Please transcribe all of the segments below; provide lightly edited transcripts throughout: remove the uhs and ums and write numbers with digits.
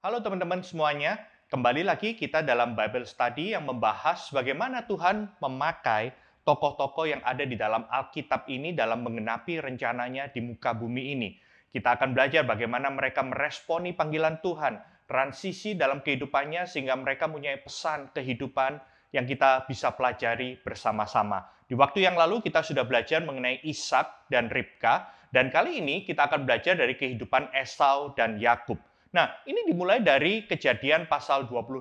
Halo teman-teman semuanya, kembali lagi kita dalam Bible Study yang membahas bagaimana Tuhan memakai tokoh-tokoh yang ada di dalam Alkitab ini dalam menggenapi rencananya di muka bumi ini. Kita akan belajar bagaimana mereka meresponi panggilan Tuhan, transisi dalam kehidupannya sehingga mereka mempunyai pesan kehidupan yang kita bisa pelajari bersama-sama. Di waktu yang lalu kita sudah belajar mengenai Ishak dan Ribka, dan kali ini kita akan belajar dari kehidupan Esau dan Yakub. Nah, ini dimulai dari Kejadian pasal 25.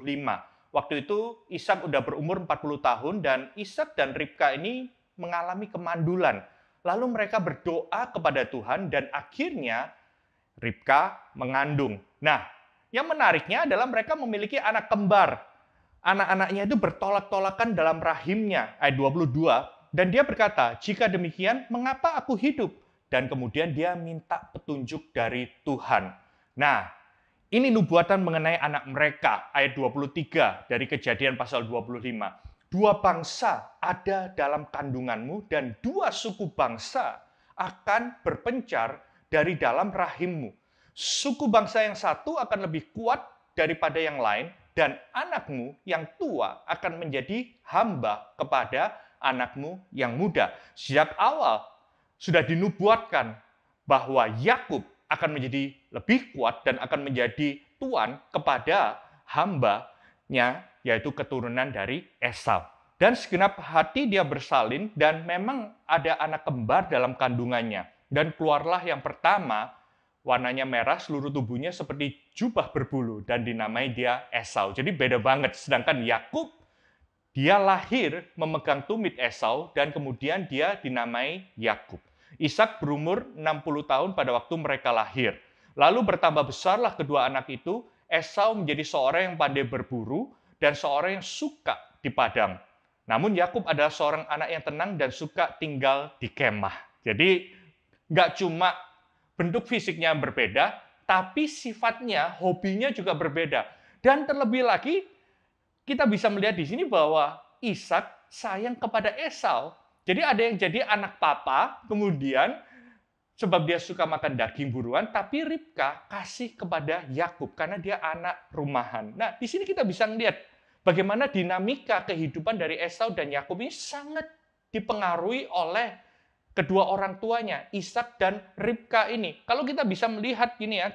Waktu itu Ishak udah berumur 40 tahun dan Ishak dan Ribka ini mengalami kemandulan. Lalu mereka berdoa kepada Tuhan dan akhirnya Ribka mengandung. Nah, yang menariknya adalah mereka memiliki anak kembar. Anak-anaknya itu bertolak-tolakan dalam rahimnya, ayat 22. Dan dia berkata, jika demikian, mengapa aku hidup? Dan kemudian dia minta petunjuk dari Tuhan. Nah, ini nubuatan mengenai anak mereka, ayat 23 dari Kejadian pasal 25. Dua bangsa ada dalam kandunganmu dan dua suku bangsa akan berpencar dari dalam rahimmu. Suku bangsa yang satu akan lebih kuat daripada yang lain dan anakmu yang tua akan menjadi hamba kepada anakmu yang muda. Sejak awal sudah dinubuatkan bahwa Yakub akan menjadi lebih kuat dan akan menjadi tuan kepada hambanya, yaitu keturunan dari Esau. Dan segenap hati dia bersalin dan memang ada anak kembar dalam kandungannya. Dan keluarlah yang pertama, warnanya merah, seluruh tubuhnya seperti jubah berbulu dan dinamai dia Esau. Jadi beda banget. Sedangkan Yakub, dia lahir memegang tumit Esau dan kemudian dia dinamai Yakub. Ishak berumur 60 tahun pada waktu mereka lahir. Lalu bertambah besarlah kedua anak itu, Esau menjadi seorang yang pandai berburu dan seorang yang suka di padang. Namun Yakub adalah seorang anak yang tenang dan suka tinggal di kemah. Jadi nggak cuma bentuk fisiknya yang berbeda, tapi sifatnya, hobinya juga berbeda. Dan terlebih lagi, kita bisa melihat di sini bahwa Ishak sayang kepada Esau. Jadi ada yang jadi anak papa, kemudian sebab dia suka makan daging buruan, tapi Ribka kasih kepada Yakub karena dia anak rumahan. Nah, di sini kita bisa melihat bagaimana dinamika kehidupan dari Esau dan Yakub ini sangat dipengaruhi oleh kedua orang tuanya, Ishak dan Ribka ini. Kalau kita bisa melihat gini ya,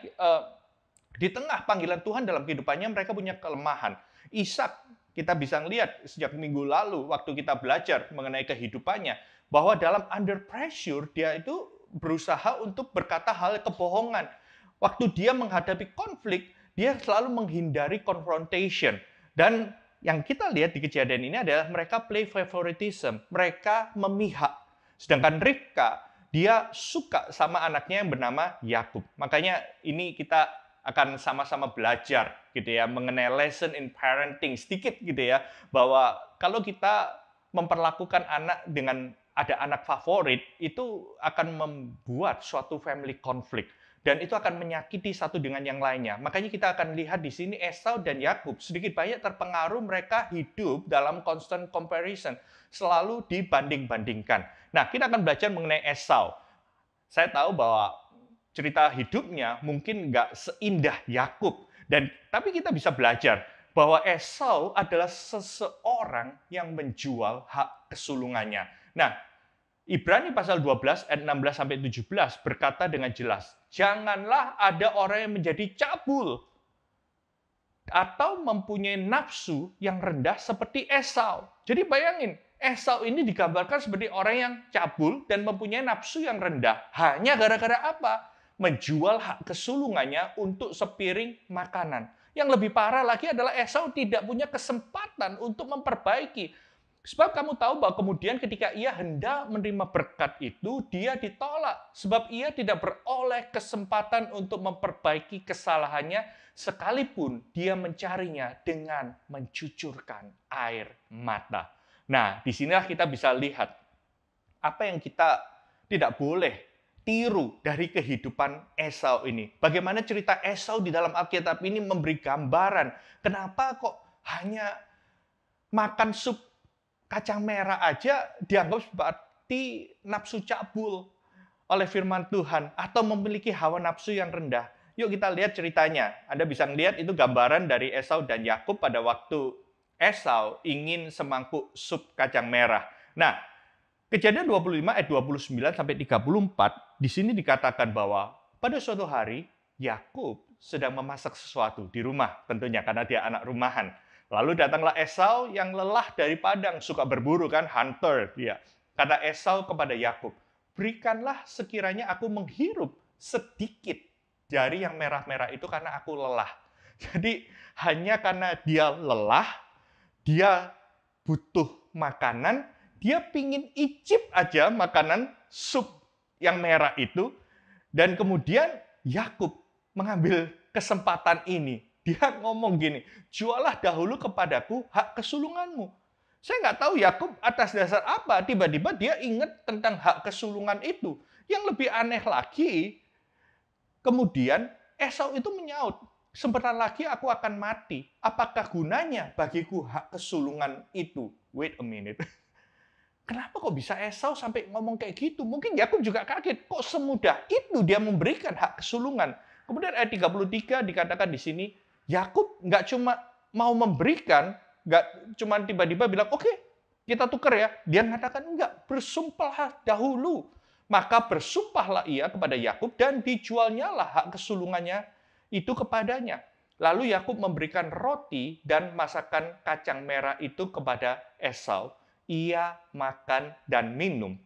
di tengah panggilan Tuhan dalam kehidupannya mereka punya kelemahan. Ishak kita bisa melihat sejak minggu lalu waktu kita belajar mengenai kehidupannya bahwa dalam under pressure dia itu berusaha untuk berkata hal kebohongan. Waktu dia menghadapi konflik, dia selalu menghindari confrontation. Dan yang kita lihat di kejadian ini adalah mereka play favoritism, mereka memihak. Sedangkan Ribka, dia suka sama anaknya yang bernama Yakub. Makanya ini kita akan sama-sama belajar gitu ya mengenai lesson in parenting sedikit gitu ya, bahwa kalau kita memperlakukan anak dengan ada anak favorit itu akan membuat suatu family conflict dan itu akan menyakiti satu dengan yang lainnya. Makanya kita akan lihat di sini Esau dan Yakub sedikit banyak terpengaruh, mereka hidup dalam constant comparison, selalu dibanding-bandingkan. Nah, kita akan belajar mengenai Esau. Saya tahu bahwa cerita hidupnya mungkin nggak seindah Yakub, tapi kita bisa belajar bahwa Esau adalah seseorang yang menjual hak kesulungannya. Nah, Ibrani pasal 12 ayat 16 sampai 17 berkata dengan jelas, janganlah ada orang yang menjadi cabul atau mempunyai nafsu yang rendah seperti Esau. Jadi bayangin, Esau ini digambarkan seperti orang yang cabul dan mempunyai nafsu yang rendah. Hanya gara-gara apa? Menjual hak kesulungannya untuk sepiring makanan. Yang lebih parah lagi adalah Esau tidak punya kesempatan untuk memperbaiki. Sebab kamu tahu bahwa kemudian ketika ia hendak menerima berkat itu, dia ditolak. Sebab ia tidak beroleh kesempatan untuk memperbaiki kesalahannya, sekalipun dia mencarinya dengan mencucurkan air mata. Nah, disinilah kita bisa lihat apa yang kita tidak boleh tiru dari kehidupan Esau ini. Bagaimana cerita Esau di dalam Alkitab ini memberi gambaran. Kenapa kok hanya makan sup kacang merah aja dianggap seperti nafsu cabul oleh firman Tuhan atau memiliki hawa nafsu yang rendah. Yuk kita lihat ceritanya. Anda bisa melihat itu gambaran dari Esau dan Yakub pada waktu Esau ingin semangkuk sup kacang merah. Nah, Kejadian 25 ayat 29 sampai 34 di sini dikatakan bahwa pada suatu hari Yakub sedang memasak sesuatu di rumah, tentunya karena dia anak rumahan. Lalu datanglah Esau yang lelah dari padang, suka berburu kan, hunter dia. Kata Esau kepada Yakub, "Berikanlah sekiranya aku menghirup sedikit dari yang merah-merah itu karena aku lelah." Jadi hanya karena dia lelah, dia butuh makanan, dia pingin icip aja makanan sup yang merah itu, dan kemudian Yakub mengambil kesempatan ini. Dia ngomong gini, "Jualah dahulu kepadaku hak kesulunganmu." Saya nggak tahu Yakub atas dasar apa, tiba-tiba dia ingat tentang hak kesulungan itu. Yang lebih aneh lagi, kemudian Esau itu menyaut, "Sebentar lagi aku akan mati. Apakah gunanya bagiku hak kesulungan itu?" Wait a minute. Kenapa kok bisa Esau sampai ngomong kayak gitu? Mungkin Yakub juga kaget. Kok semudah itu dia memberikan hak kesulungan? Kemudian ayat 33 dikatakan di sini, Yakub nggak cuma mau memberikan, nggak cuma tiba-tiba bilang, "Oke, kita tukar ya." Dia mengatakan, "Enggak, bersumpahlah dahulu." Maka bersumpahlah ia kepada Yakub dan dijualnyalah hak kesulungannya itu kepadanya. Lalu Yakub memberikan roti dan masakan kacang merah itu kepada Esau. Ia makan dan minum,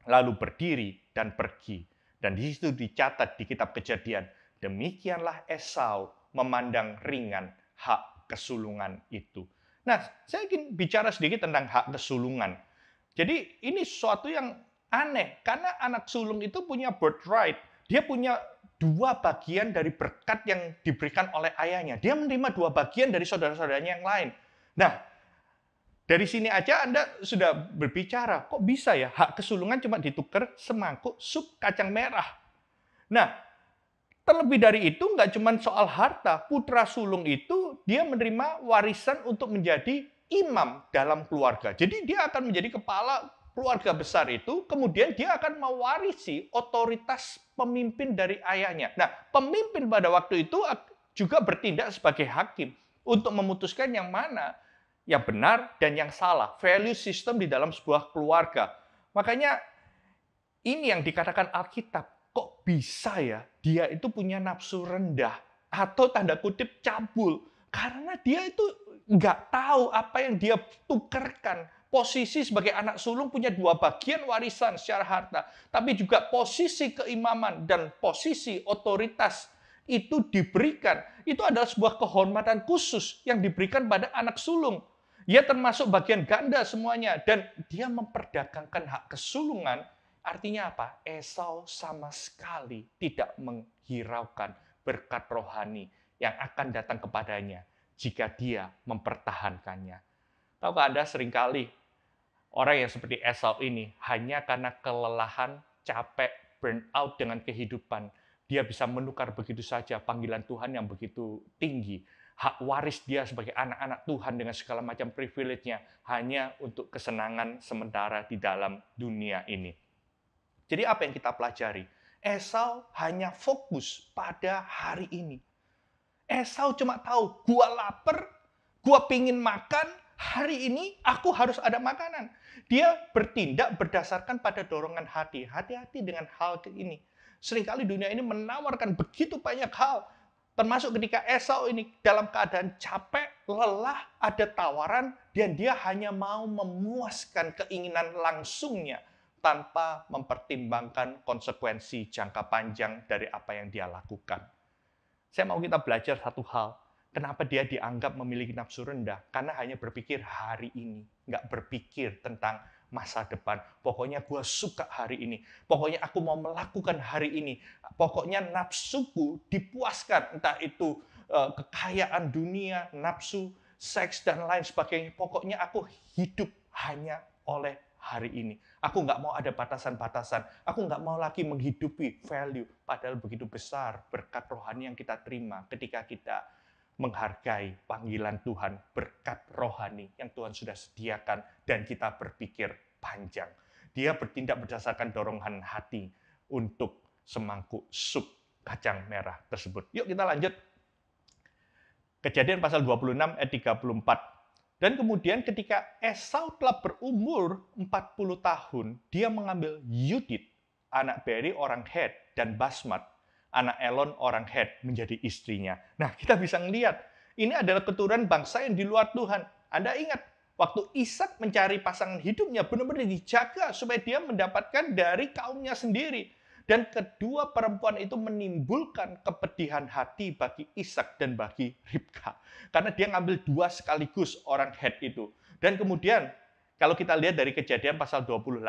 lalu berdiri dan pergi. Dan di situ dicatat di kitab Kejadian, demikianlah Esau memandang ringan hak kesulungan itu. Nah, saya ingin bicara sedikit tentang hak kesulungan. Jadi ini sesuatu yang aneh, karena anak sulung itu punya birthright. Dia punya dua bagian dari berkat yang diberikan oleh ayahnya. Dia menerima dua bagian dari saudara-saudaranya yang lain. Nah, dari sini aja Anda sudah berbicara, kok bisa ya hak kesulungan cuma ditukar semangkuk sup kacang merah. Nah, terlebih dari itu nggak cuma soal harta, putra sulung itu dia menerima warisan untuk menjadi imam dalam keluarga. Jadi dia akan menjadi kepala keluarga besar itu, kemudian dia akan mewarisi otoritas pemimpin dari ayahnya. Nah, pemimpin pada waktu itu juga bertindak sebagai hakim untuk memutuskan yang mana yang benar dan yang salah, value system di dalam sebuah keluarga. Makanya ini yang dikatakan Alkitab, kok bisa ya dia itu punya nafsu rendah atau tanda kutip cabul, karena dia itu nggak tahu apa yang dia tukarkan. Posisi sebagai anak sulung punya dua bagian warisan secara harta, tapi juga posisi keimaman dan posisi otoritas itu diberikan. Itu adalah sebuah kehormatan khusus yang diberikan pada anak sulung. Dia termasuk bagian ganda semuanya, dan dia memperdagangkan hak kesulungan. Artinya apa? Esau sama sekali tidak menghiraukan berkat rohani yang akan datang kepadanya jika dia mempertahankannya. Tahukah Anda, seringkali orang yang seperti Esau ini hanya karena kelelahan, capek, burn out dengan kehidupan, dia bisa menukar begitu saja panggilan Tuhan yang begitu tinggi. Hak waris dia sebagai anak-anak Tuhan dengan segala macam privilege-nya hanya untuk kesenangan sementara di dalam dunia ini. Jadi apa yang kita pelajari? Esau hanya fokus pada hari ini. Esau cuma tahu, gua lapar, gua pingin makan, hari ini aku harus ada makanan. Dia bertindak berdasarkan pada dorongan hati. Hati-hati dengan hal ini. Seringkali dunia ini menawarkan begitu banyak hal. Termasuk ketika Esau ini dalam keadaan capek, lelah, ada tawaran, dan dia hanya mau memuaskan keinginan langsungnya tanpa mempertimbangkan konsekuensi jangka panjang dari apa yang dia lakukan. Saya mau kita belajar satu hal. Kenapa dia dianggap memiliki nafsu rendah? Karena hanya berpikir hari ini. Nggak berpikir tentang masa depan. Pokoknya gue suka hari ini. Pokoknya aku mau melakukan hari ini. Pokoknya nafsuku dipuaskan. Entah itu kekayaan dunia, nafsu, seks, dan lain sebagainya. Pokoknya aku hidup hanya oleh hari ini. Aku nggak mau ada batasan-batasan. Aku nggak mau lagi menghidupi value. Padahal begitu besar berkat rohani yang kita terima ketika kita menghargai panggilan Tuhan, berkat rohani yang Tuhan sudah sediakan, dan kita berpikir panjang. Dia bertindak berdasarkan dorongan hati untuk semangkuk sup kacang merah tersebut. Yuk kita lanjut. Kejadian pasal 26 ayat 34. Dan kemudian ketika Esau telah berumur 40 tahun, dia mengambil Yudit, anak Beri orang Het, dan Basmat, anak Elon orang Het, menjadi istrinya. Nah, kita bisa melihat, ini adalah keturunan bangsa yang di luar Tuhan. Anda ingat, waktu Ishak mencari pasangan hidupnya, benar-benar dijaga supaya dia mendapatkan dari kaumnya sendiri. Dan kedua perempuan itu menimbulkan kepedihan hati bagi Ishak dan bagi Ribka. Karena dia ngambil dua sekaligus orang Het itu. Dan kemudian, kalau kita lihat dari kejadian pasal 28,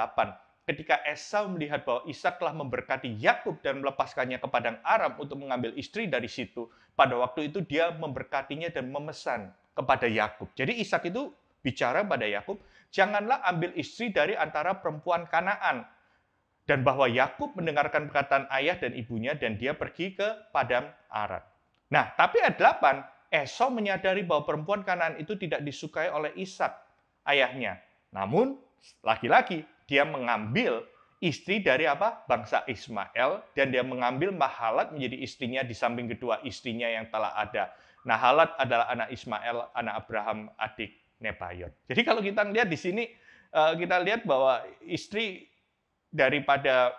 ketika Esau melihat bahwa Ishak telah memberkati Yakub dan melepaskannya ke padang Aram untuk mengambil istri dari situ, pada waktu itu dia memberkatinya dan memesan kepada Yakub. Jadi Ishak itu bicara pada Yakub, janganlah ambil istri dari antara perempuan Kanaan. Dan bahwa Yakub mendengarkan perkataan ayah dan ibunya dan dia pergi ke padang Aram. Nah, tapi ayat 8, Esau menyadari bahwa perempuan Kanaan itu tidak disukai oleh Ishak, ayahnya. Namun, lagi-lagi dia mengambil istri dari apa? Bangsa Ismail, dan dia mengambil Mahalat menjadi istrinya di samping kedua istrinya yang telah ada. Nahalat adalah anak Ismail, anak Abraham, adik Nebayot. Jadi kalau kita lihat di sini, kita lihat bahwa istri daripada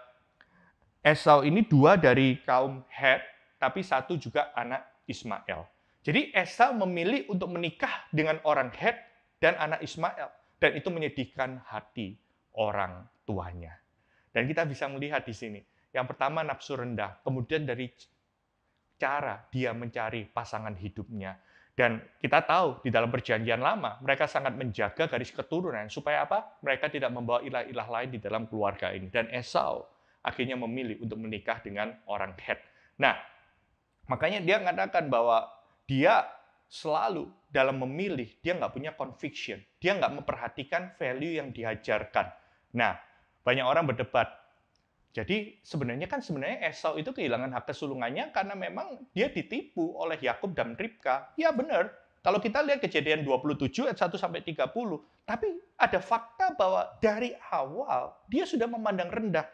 Esau ini dua dari kaum Het, tapi satu juga anak Ismail. Jadi Esau memilih untuk menikah dengan orang Het dan anak Ismail. Dan itu menyedihkan hati orang tuanya. Dan kita bisa melihat di sini. Yang pertama nafsu rendah, kemudian dari cara dia mencari pasangan hidupnya. Dan kita tahu di dalam perjanjian lama, mereka sangat menjaga garis keturunan. Supaya apa? Mereka tidak membawa ilah-ilah lain di dalam keluarga ini. Dan Esau akhirnya memilih untuk menikah dengan orang Het. Nah, makanya dia mengatakan bahwa dia selalu dalam memilih, dia nggak punya conviction. Dia nggak memperhatikan value yang diajarkan. Nah, banyak orang berdebat. Jadi sebenarnya Esau itu kehilangan hak kesulungannya karena memang dia ditipu oleh Yakub dan Ribka. Ya benar, kalau kita lihat kejadian 27 ayat 1-30, tapi ada fakta bahwa dari awal dia sudah memandang rendah.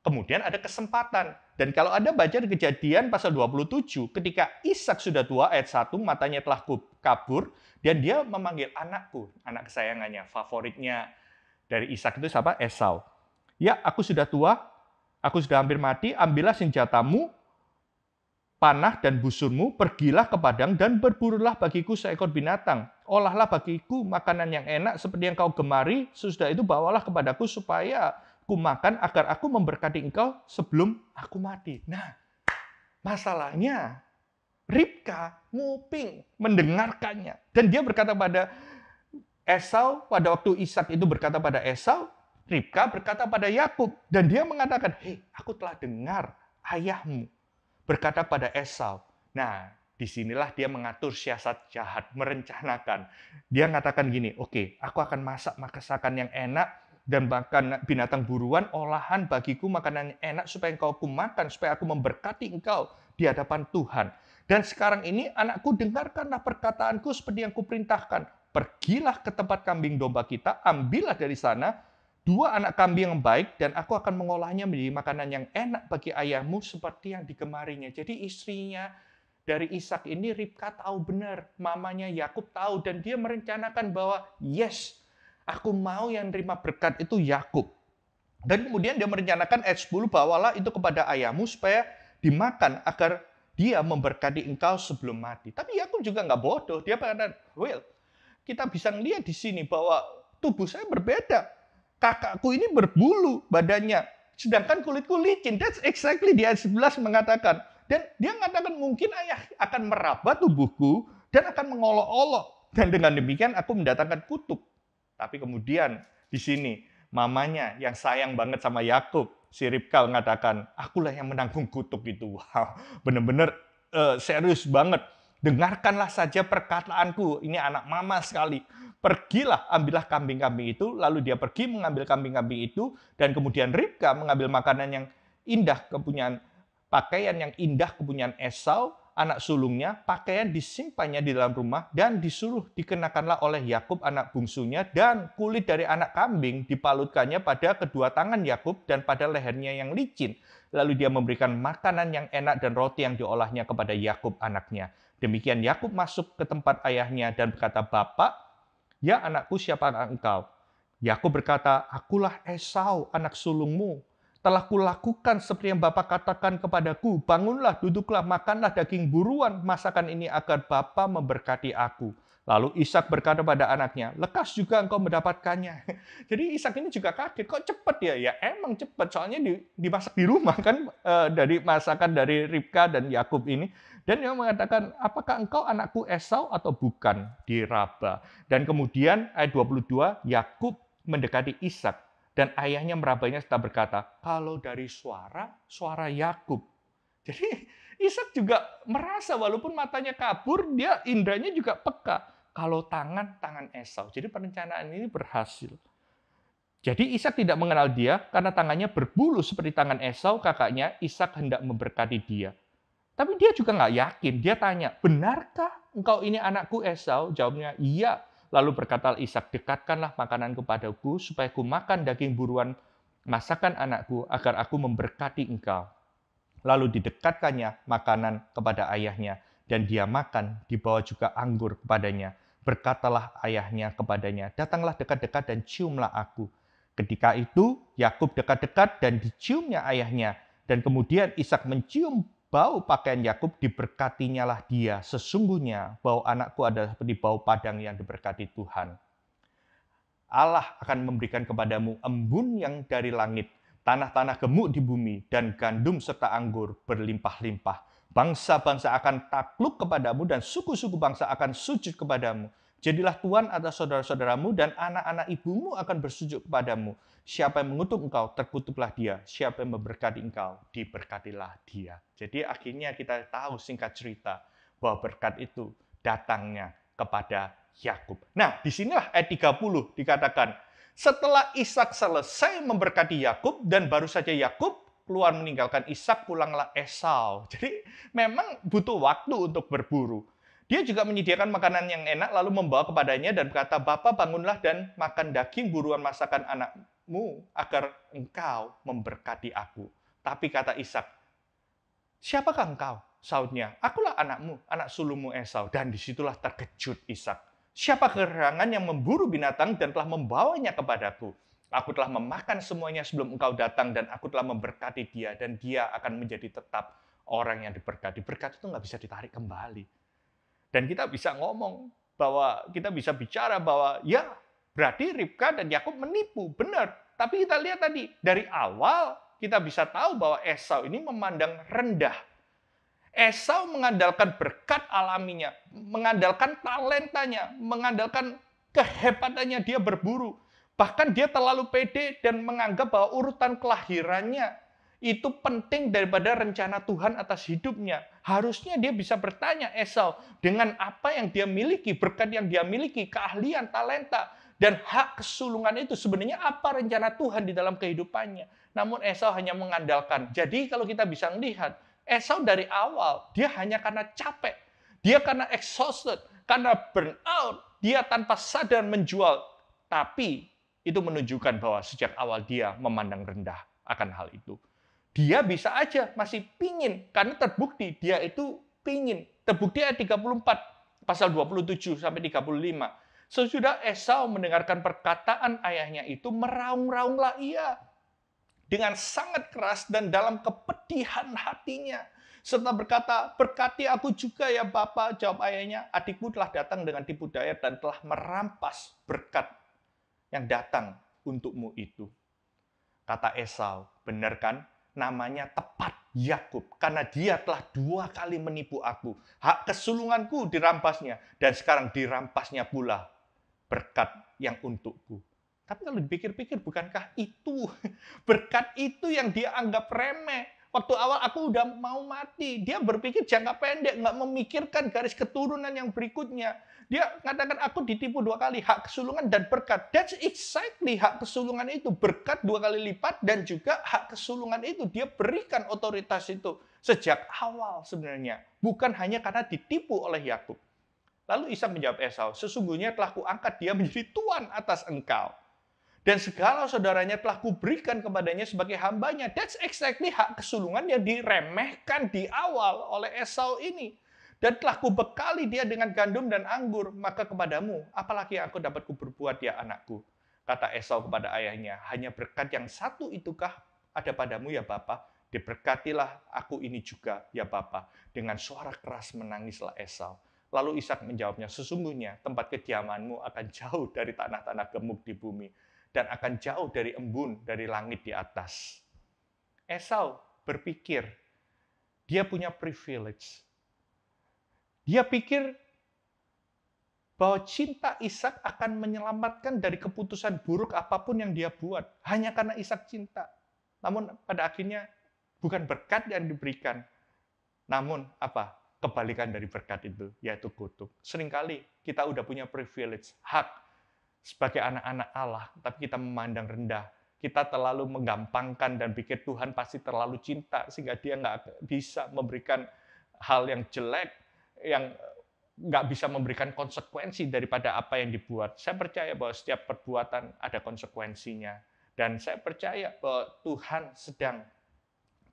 Kemudian ada kesempatan. Dan kalau Anda baca di kejadian pasal 27, ketika Ishak sudah tua, ayat 1, matanya telah kabur, dan dia memanggil anakku, anak kesayangannya, favoritnya dari Ishak itu siapa? Esau. Ya, aku sudah tua, aku sudah hampir mati, ambillah senjatamu, panah dan busurmu, pergilah ke padang dan berburulah bagiku seekor binatang. Olahlah bagiku makanan yang enak seperti yang kau gemari, sesudah itu bawalah kepadaku supaya ku makan agar aku memberkati engkau sebelum aku mati. Nah, masalahnya Ribka nguping, mendengarkannya. Dan dia berkata pada Esau, pada waktu Ishak itu berkata pada Esau, Ribka berkata pada Yakub, dan dia mengatakan, hei, aku telah dengar ayahmu berkata pada Esau. Nah, disinilah dia mengatur siasat jahat, merencanakan. Dia mengatakan gini, oke, aku akan masak masakan yang enak, dan bahkan binatang buruan, olahan bagiku makanan yang enak, supaya engkau aku makan, supaya aku memberkati engkau di hadapan Tuhan. Dan sekarang ini, anakku, dengarkanlah perkataanku seperti yang kuperintahkan. Pergilah ke tempat kambing domba kita, ambillah dari sana 2 anak kambing yang baik, dan aku akan mengolahnya menjadi makanan yang enak bagi ayahmu seperti yang digemarinya. Jadi istrinya dari Ishak ini, Ribka tahu benar, mamanya Yakub tahu, dan dia merencanakan bahwa yes, aku mau yang terima berkat itu Yakub. Dan kemudian dia merencanakan ayat 10, bawalah itu kepada ayahmu supaya dimakan agar dia memberkati engkau sebelum mati. Tapi Yakub juga nggak bodoh, dia berkata, well, kita bisa melihat di sini bahwa tubuh saya berbeda. Kakakku ini berbulu badannya, sedangkan kulitku licin. That's exactly di ayat 11 mengatakan. Dan dia mengatakan mungkin ayah akan meraba tubuhku dan akan mengolok-olok. Dan dengan demikian aku mendatangkan kutuk. Tapi kemudian di sini mamanya yang sayang banget sama Yakub, si Ribka mengatakan, akulah yang menanggung kutuk itu. Wow, benar-benar serius banget. Dengarkanlah saja perkataanku. Ini anak mama sekali. Pergilah, ambillah kambing-kambing itu. Lalu dia pergi mengambil kambing-kambing itu. Dan kemudian Ribka mengambil makanan yang indah kepunyaan, pakaian yang indah kepunyaan Esau, anak sulungnya, pakaian disimpannya di dalam rumah, dan disuruh dikenakanlah oleh Yakub anak bungsunya, dan kulit dari anak kambing dipalutkannya pada kedua tangan Yakub dan pada lehernya yang licin. Lalu dia memberikan makanan yang enak dan roti yang diolahnya kepada Yakub anaknya. Demikian Yakub masuk ke tempat ayahnya dan berkata, "Bapak, ya anakku, siapa engkau?" Yakub berkata, "Akulah Esau, anak sulungmu. Telah kulakukan seperti yang Bapa katakan kepadaku. Bangunlah, duduklah, makanlah daging buruan masakan ini agar Bapa memberkati aku." Lalu Ishak berkata pada anaknya, "Lekas juga engkau mendapatkannya." Jadi Ishak ini juga kaget, kok cepat ya? Ya emang cepat, soalnya dimasak di rumah kan, dari masakan dari Ribka dan Yakub ini. Dan dia mengatakan, "Apakah engkau anakku Esau atau bukan?" Diraba. Dan kemudian ayat 22, Yakub mendekati Ishak dan ayahnya merabanya serta berkata, "Kalau dari suara, suara Yakub." Jadi Ishak juga merasa walaupun matanya kabur, dia indranya juga peka. Kalau tangan, tangan Esau. Jadi perencanaan ini berhasil. Jadi Ishak tidak mengenal dia karena tangannya berbulu seperti tangan Esau, kakaknya. Ishak hendak memberkati dia. Tapi dia juga nggak yakin. Dia tanya, "Benarkah engkau ini anakku Esau?" Jawabnya, "Iya." Lalu berkata Ishak, "Dekatkanlah makanan kepadaku supaya ku makan daging buruan masakan anakku agar aku memberkati engkau." Lalu didekatkannya makanan kepada ayahnya dan dia makan, dibawa juga anggur kepadanya. Berkatalah ayahnya kepadanya, "Datanglah dekat-dekat dan ciumlah aku." Ketika itu Yakub dekat-dekat dan diciumnya ayahnya. Dan kemudian Ishak mencium bau pakaian Yakub, diberkatinya lah dia. "Sesungguhnya bau anakku adalah seperti bau padang yang diberkati Tuhan. Allah akan memberikan kepadamu embun yang dari langit, tanah-tanah gemuk di bumi, dan gandum serta anggur berlimpah-limpah. Bangsa-bangsa akan takluk kepadamu dan suku-suku bangsa akan sujud kepadamu. Jadilah tuan atas saudara-saudaramu dan anak-anak ibumu akan bersujud kepadamu. Siapa yang mengutuk engkau, terkutuklah dia. Siapa yang memberkati engkau, diberkatilah dia." Jadi akhirnya kita tahu singkat cerita bahwa berkat itu datangnya kepada Yakub. Nah, disinilah ayat 30 dikatakan, setelah Ishak selesai memberkati Yakub dan baru saja Yakub keluar meninggalkan Ishak, pulanglah Esau. Jadi memang butuh waktu untuk berburu. Dia juga menyediakan makanan yang enak lalu membawa kepadanya dan berkata, "Bapa, bangunlah dan makan daging buruan masakan anakmu agar engkau memberkati aku." Tapi kata Ishak, "Siapakah engkau?" Sautnya, "Akulah anakmu, anak sulungmu Esau." Dan disitulah terkejut Ishak. "Siapa gerangan yang memburu binatang dan telah membawanya kepadaku? Aku telah memakan semuanya sebelum engkau datang dan aku telah memberkati dia dan dia akan menjadi tetap orang yang diberkati." Berkat itu nggak bisa ditarik kembali. Dan kita bisa ngomong bahwa kita bisa bicara bahwa ya berarti Ribka dan Yakub menipu, benar. Tapi kita lihat tadi dari awal kita bisa tahu bahwa Esau ini memandang rendah. Esau mengandalkan berkat alaminya, mengandalkan talentanya, mengandalkan kehebatannya dia berburu. Bahkan dia terlalu pede dan menganggap bahwa urutan kelahirannya itu penting daripada rencana Tuhan atas hidupnya. Harusnya dia bisa bertanya, Esau, dengan apa yang dia miliki, berkat yang dia miliki, keahlian, talenta, dan hak kesulungan itu sebenarnya apa rencana Tuhan di dalam kehidupannya. Namun Esau hanya mengandalkan. Jadi kalau kita bisa melihat, Esau dari awal, dia hanya karena capek, dia karena exhausted, karena burnout, dia tanpa sadar menjual. Tapi itu menunjukkan bahwa sejak awal dia memandang rendah akan hal itu. Dia bisa aja masih pingin, karena terbukti dia itu pingin. Terbukti ayat 34, pasal 27 sampai 35. Sesudah Esau mendengarkan perkataan ayahnya itu, meraung-raunglah ia dengan sangat keras dan dalam kepedihan hatinya. Serta berkata, "Berkati aku juga ya Bapa," jawab ayahnya. "Adikmu telah datang dengan tipu daya dan telah merampas berkat yang datang untukmu itu." Kata Esau, "Benar kan? Namanya tepat Yakub, karena dia telah 2 kali menipu aku. Hak kesulunganku dirampasnya, dan sekarang dirampasnya pula berkat yang untukku." Tapi kalau dipikir-pikir, bukankah itu berkat itu yang dia anggap remeh? Waktu awal aku udah mau mati. Dia berpikir jangka pendek, nggak memikirkan garis keturunan yang berikutnya. Dia mengatakan, aku ditipu 2 kali, hak kesulungan dan berkat. That's exactly hak kesulungan itu. Berkat 2 kali lipat dan juga hak kesulungan itu. Dia berikan otoritas itu sejak awal sebenarnya. Bukan hanya karena ditipu oleh Yakub. Lalu Ishak menjawab Esau, "Sesungguhnya telah kuangkat dia menjadi tuan atas engkau." Dan segala saudaranya telah kuberikan kepadanya sebagai hambanya. That's exactly hak kesulungan yang diremehkan di awal oleh Esau ini. Dan telah kubekali dia dengan gandum dan anggur, maka kepadamu, apalagi yang aku dapat kuberbuat ya anakku. Kata Esau kepada ayahnya, hanya berkat yang satu itukah ada padamu ya Bapa? Diberkatilah aku ini juga ya Bapa. Dengan suara keras menangislah Esau. Lalu Ishak menjawabnya, sesungguhnya tempat kediamanmu akan jauh dari tanah-tanah gemuk di bumi, dan akan jauh dari embun dari langit di atas. Esau berpikir, dia punya privilege. Dia pikir bahwa cinta Ishak akan menyelamatkan dari keputusan buruk apapun yang dia buat, hanya karena Ishak cinta. Namun pada akhirnya bukan berkat yang diberikan, namun apa? Kebalikan dari berkat itu, yaitu kutuk. Seringkali kita udah punya privilege, hak sebagai anak-anak Allah, tapi kita memandang rendah. Kita terlalu menggampangkan dan pikir Tuhan pasti terlalu cinta, sehingga dia nggak bisa memberikan hal yang jelek, yang nggak bisa memberikan konsekuensi daripada apa yang dibuat. Saya percaya bahwa setiap perbuatan ada konsekuensinya. Dan saya percaya bahwa Tuhan sedang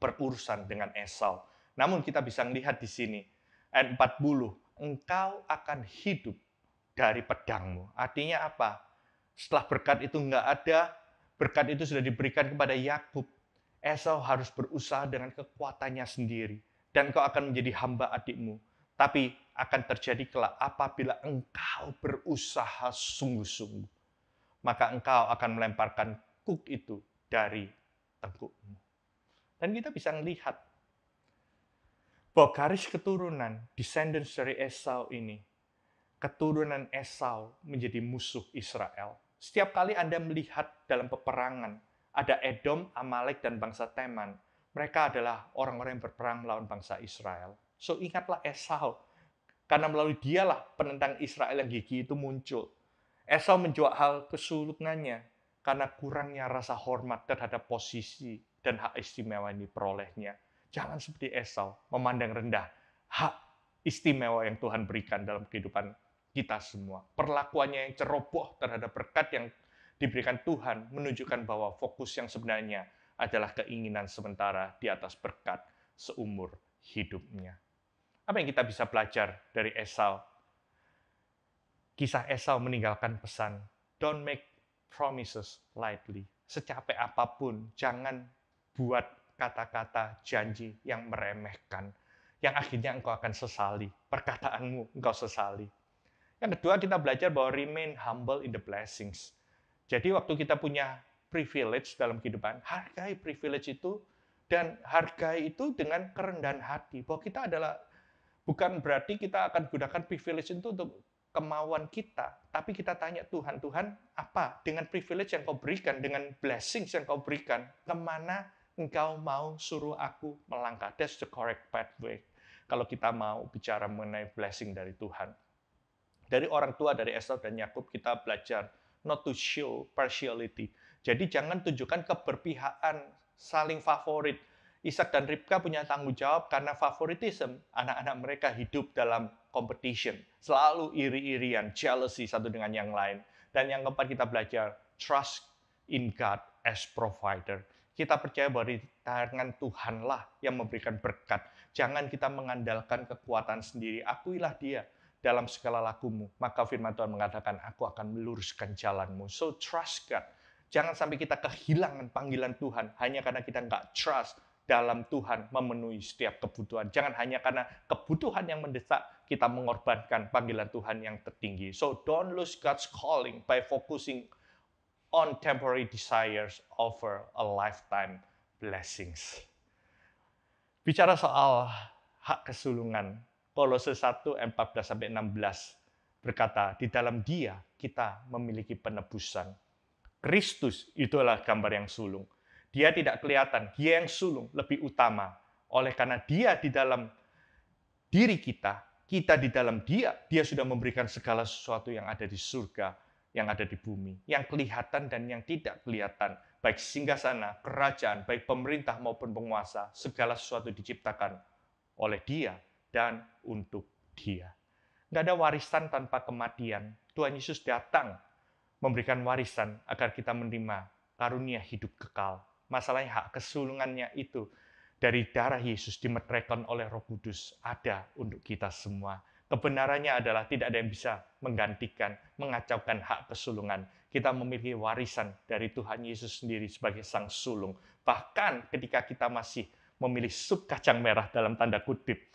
berurusan dengan Esau. Namun kita bisa melihat di sini, ayat 40, engkau akan hidup dari pedangmu. Artinya apa? Setelah berkat itu nggak ada, berkat itu sudah diberikan kepada Yakub. Esau harus berusaha dengan kekuatannya sendiri. Dan kau akan menjadi hamba adikmu. Tapi akan terjadi kelak apabila engkau berusaha sungguh-sungguh. Maka engkau akan melemparkan kuk itu dari tengkukmu. Dan kita bisa melihat bahwa garis keturunan descendants dari Esau ini, keturunan Esau menjadi musuh Israel. Setiap kali Anda melihat dalam peperangan, ada Edom, Amalek, dan bangsa Teman. Mereka adalah orang-orang yang berperang melawan bangsa Israel. So ingatlah Esau, karena melalui dialah penentang Israel yang gigih itu muncul. Esau menjual hal kesulungannya karena kurangnya rasa hormat terhadap posisi dan hak istimewa yang diperolehnya. Jangan seperti Esau, memandang rendah hak istimewa yang Tuhan berikan dalam kehidupan kita semua. Perlakuannya yang ceroboh terhadap berkat yang diberikan Tuhan menunjukkan bahwa fokus yang sebenarnya adalah keinginan sementara di atas berkat seumur hidupnya. Apa yang kita bisa belajar dari Esau? Kisah Esau meninggalkan pesan, don't make promises lightly. Secapek apapun, jangan buat kata-kata janji yang meremehkan, yang akhirnya engkau akan sesali. Perkataanmu engkau sesali. Yang kedua, kita belajar bahwa remain humble in the blessings. Jadi waktu kita punya privilege dalam kehidupan, hargai privilege itu, dan hargai itu dengan kerendahan hati. Bahwa kita adalah, bukan berarti kita akan gunakan privilege itu untuk kemauan kita, tapi kita tanya Tuhan, Tuhan, apa dengan privilege yang kau berikan, dengan blessings yang kau berikan, kemana engkau mau suruh aku melangkah? That's the correct pathway. Kalau kita mau bicara mengenai blessing dari Tuhan. Dari orang tua, dari Esau dan Yakub, kita belajar not to show partiality. Jadi jangan tunjukkan keberpihakan, saling favorit. Ishak dan Ribka punya tanggung jawab karena favoritism. Anak-anak mereka hidup dalam competition. Selalu iri-irian, jealousy satu dengan yang lain. Dan yang keempat kita belajar, trust in God as provider. Kita percaya bahwa di tangan Tuhanlah yang memberikan berkat. Jangan kita mengandalkan kekuatan sendiri. Akuilah dia dalam segala lakumu. Maka firman Tuhan mengatakan, aku akan meluruskan jalanmu. So trust God. Jangan sampai kita kehilangan panggilan Tuhan hanya karena kita nggak trust dalam Tuhan memenuhi setiap kebutuhan. Jangan hanya karena kebutuhan yang mendesak, kita mengorbankan panggilan Tuhan yang tertinggi. So don't lose God's calling by focusing on temporary desires over a lifetime blessings. Bicara soal hak kesulungan, Kolose 1 ayat 14-16 berkata, di dalam Dia kita memiliki penebusan. Kristus itulah gambar yang sulung. Dia tidak kelihatan, dia yang sulung lebih utama. Oleh karena dia di dalam diri kita di dalam dia sudah memberikan segala sesuatu yang ada di surga, yang ada di bumi, yang kelihatan dan yang tidak kelihatan, baik singgasana, kerajaan, baik pemerintah maupun penguasa, segala sesuatu diciptakan oleh dia dan untuk dia. Nggak ada warisan tanpa kematian. Tuhan Yesus datang memberikan warisan agar kita menerima karunia hidup kekal. Masalahnya hak kesulungannya itu dari darah Yesus dimeteraikan oleh Roh Kudus ada untuk kita semua. Kebenarannya adalah tidak ada yang bisa menggantikan, mengacaukan hak kesulungan. Kita memiliki warisan dari Tuhan Yesus sendiri sebagai sang sulung. Bahkan ketika kita masih memilih sup kacang merah dalam tanda kutip,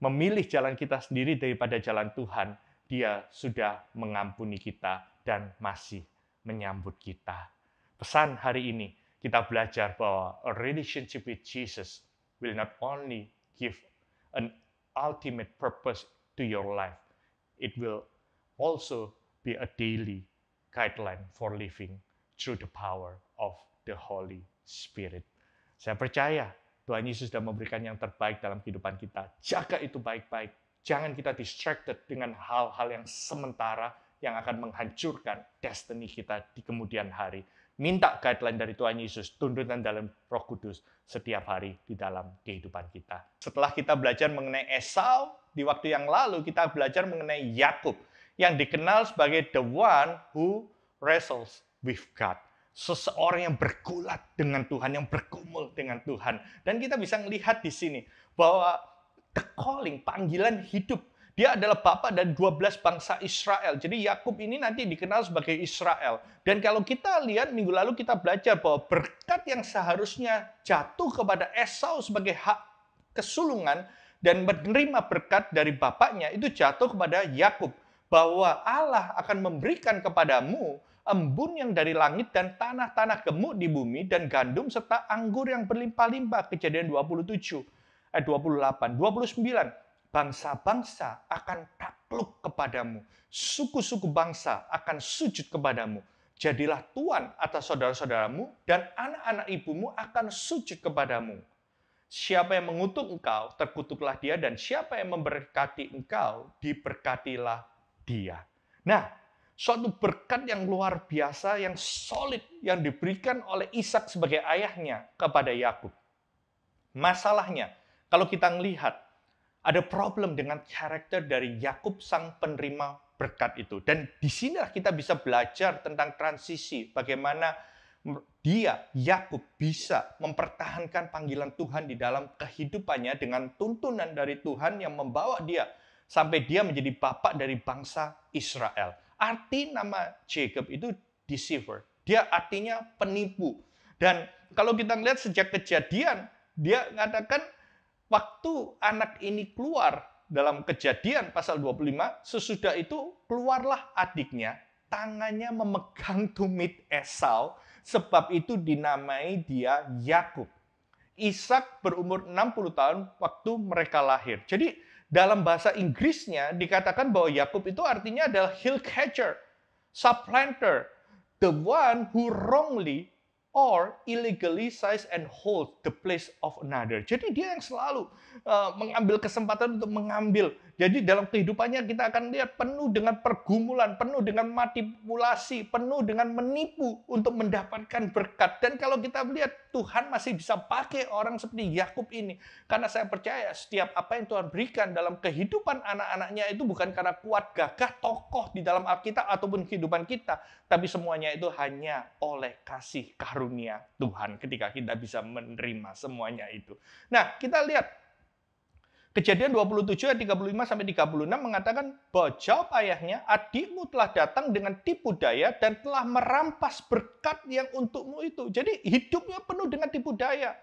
memilih jalan kita sendiri daripada jalan Tuhan, Dia sudah mengampuni kita dan masih menyambut kita. Pesan hari ini, kita belajar bahwa a relationship with Jesus will not only give an ultimate purpose to your life, it will also be a daily guideline for living through the power of the Holy Spirit. Saya percaya Tuhan Yesus sudah memberikan yang terbaik dalam kehidupan kita. Jaga itu baik-baik. Jangan kita distracted dengan hal-hal yang sementara yang akan menghancurkan destiny kita di kemudian hari. Minta guideline dari Tuhan Yesus, tuntunan dalam Roh Kudus setiap hari di dalam kehidupan kita. Setelah kita belajar mengenai Esau, di waktu yang lalu kita belajar mengenai Yakub yang dikenal sebagai the one who wrestles with God. Seseorang yang bergulat dengan Tuhan, yang bergumul dengan Tuhan. Dan kita bisa melihat di sini bahwa the calling, panggilan hidup, dia adalah bapa dari 12 bangsa Israel. Jadi Yakub ini nanti dikenal sebagai Israel. Dan kalau kita lihat minggu lalu kita belajar bahwa berkat yang seharusnya jatuh kepada Esau sebagai hak kesulungan dan menerima berkat dari bapaknya itu jatuh kepada Yakub. Bahwa Allah akan memberikan kepadamu embun yang dari langit dan tanah-tanah gemuk di bumi dan gandum serta anggur yang berlimpah-limpah. Kejadian 27, 28, 29. Bangsa-bangsa akan takluk kepadamu. Suku-suku bangsa akan sujud kepadamu. Jadilah tuan atas saudara-saudaramu dan anak-anak ibumu akan sujud kepadamu. Siapa yang mengutuk engkau, terkutuklah dia. Dan siapa yang memberkati engkau, diberkatilah dia. Nah, suatu berkat yang luar biasa, yang solid, yang diberikan oleh Ishak sebagai ayahnya kepada Yakub. Masalahnya, kalau kita melihat, ada problem dengan karakter dari Yakub sang penerima berkat itu. Dan disinilah kita bisa belajar tentang transisi. Bagaimana dia, Yakub, bisa mempertahankan panggilan Tuhan di dalam kehidupannya dengan tuntunan dari Tuhan yang membawa dia sampai dia menjadi bapak dari bangsa Israel. Arti nama Jacob itu deceiver. Dia artinya penipu. Dan kalau kita lihat sejak kejadian, dia mengatakan, waktu anak ini keluar dalam Kejadian pasal 25, sesudah itu keluarlah adiknya, tangannya memegang tumit Esau, sebab itu dinamai dia Yakub. Ishak berumur 60 tahun waktu mereka lahir. Jadi dalam bahasa Inggrisnya dikatakan bahwa Yakub itu artinya adalah heel catcher, supplanter, the one who wrongly or illegally seize and hold the place of another. Jadi dia yang selalu mengambil kesempatan untuk mengambil. Jadi dalam kehidupannya kita akan lihat penuh dengan pergumulan, penuh dengan manipulasi, penuh dengan menipu untuk mendapatkan berkat. Dan kalau kita melihat Tuhan masih bisa pakai orang seperti Yakub ini. Karena saya percaya setiap apa yang Tuhan berikan dalam kehidupan anak-anaknya itu bukan karena kuat gagah tokoh di dalam Alkitab ataupun kehidupan kita. Tapi semuanya itu hanya oleh kasih karunia Tuhan ketika kita bisa menerima semuanya itu. Nah, kita lihat Kejadian 27 ayat 35-36 mengatakan bahwa jawab ayahnya, adikmu telah datang dengan tipu daya dan telah merampas berkat yang untukmu itu. Jadi hidupnya penuh dengan tipu daya.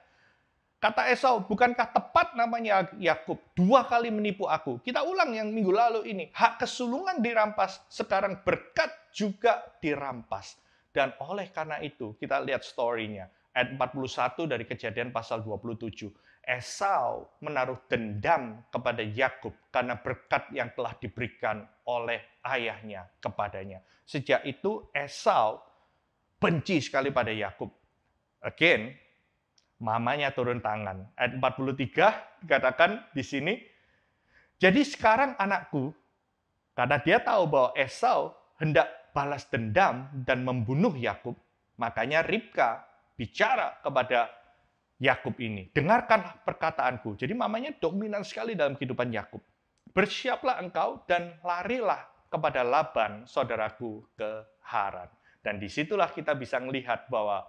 Kata Esau, bukankah tepat namanya Yakub 2 kali menipu aku? Kita ulang yang minggu lalu ini. Hak kesulungan dirampas, sekarang berkat juga dirampas. Dan oleh karena itu, kita lihat story-nya. Ayat 41 dari Kejadian pasal 27. Esau menaruh dendam kepada Yakub karena berkat yang telah diberikan oleh ayahnya kepadanya. Sejak itu Esau benci sekali pada Yakub. Again, mamanya turun tangan. Ayat 43 dikatakan di sini, jadi sekarang anakku, karena dia tahu bahwa Esau hendak balas dendam dan membunuh Yakub, makanya Ribka bicara kepada Yakub ini, dengarkanlah perkataanku. Jadi mamanya dominan sekali dalam kehidupan Yakub. Bersiaplah engkau dan larilah kepada Laban, saudaraku, ke Haran. Dan disitulah kita bisa melihat bahwa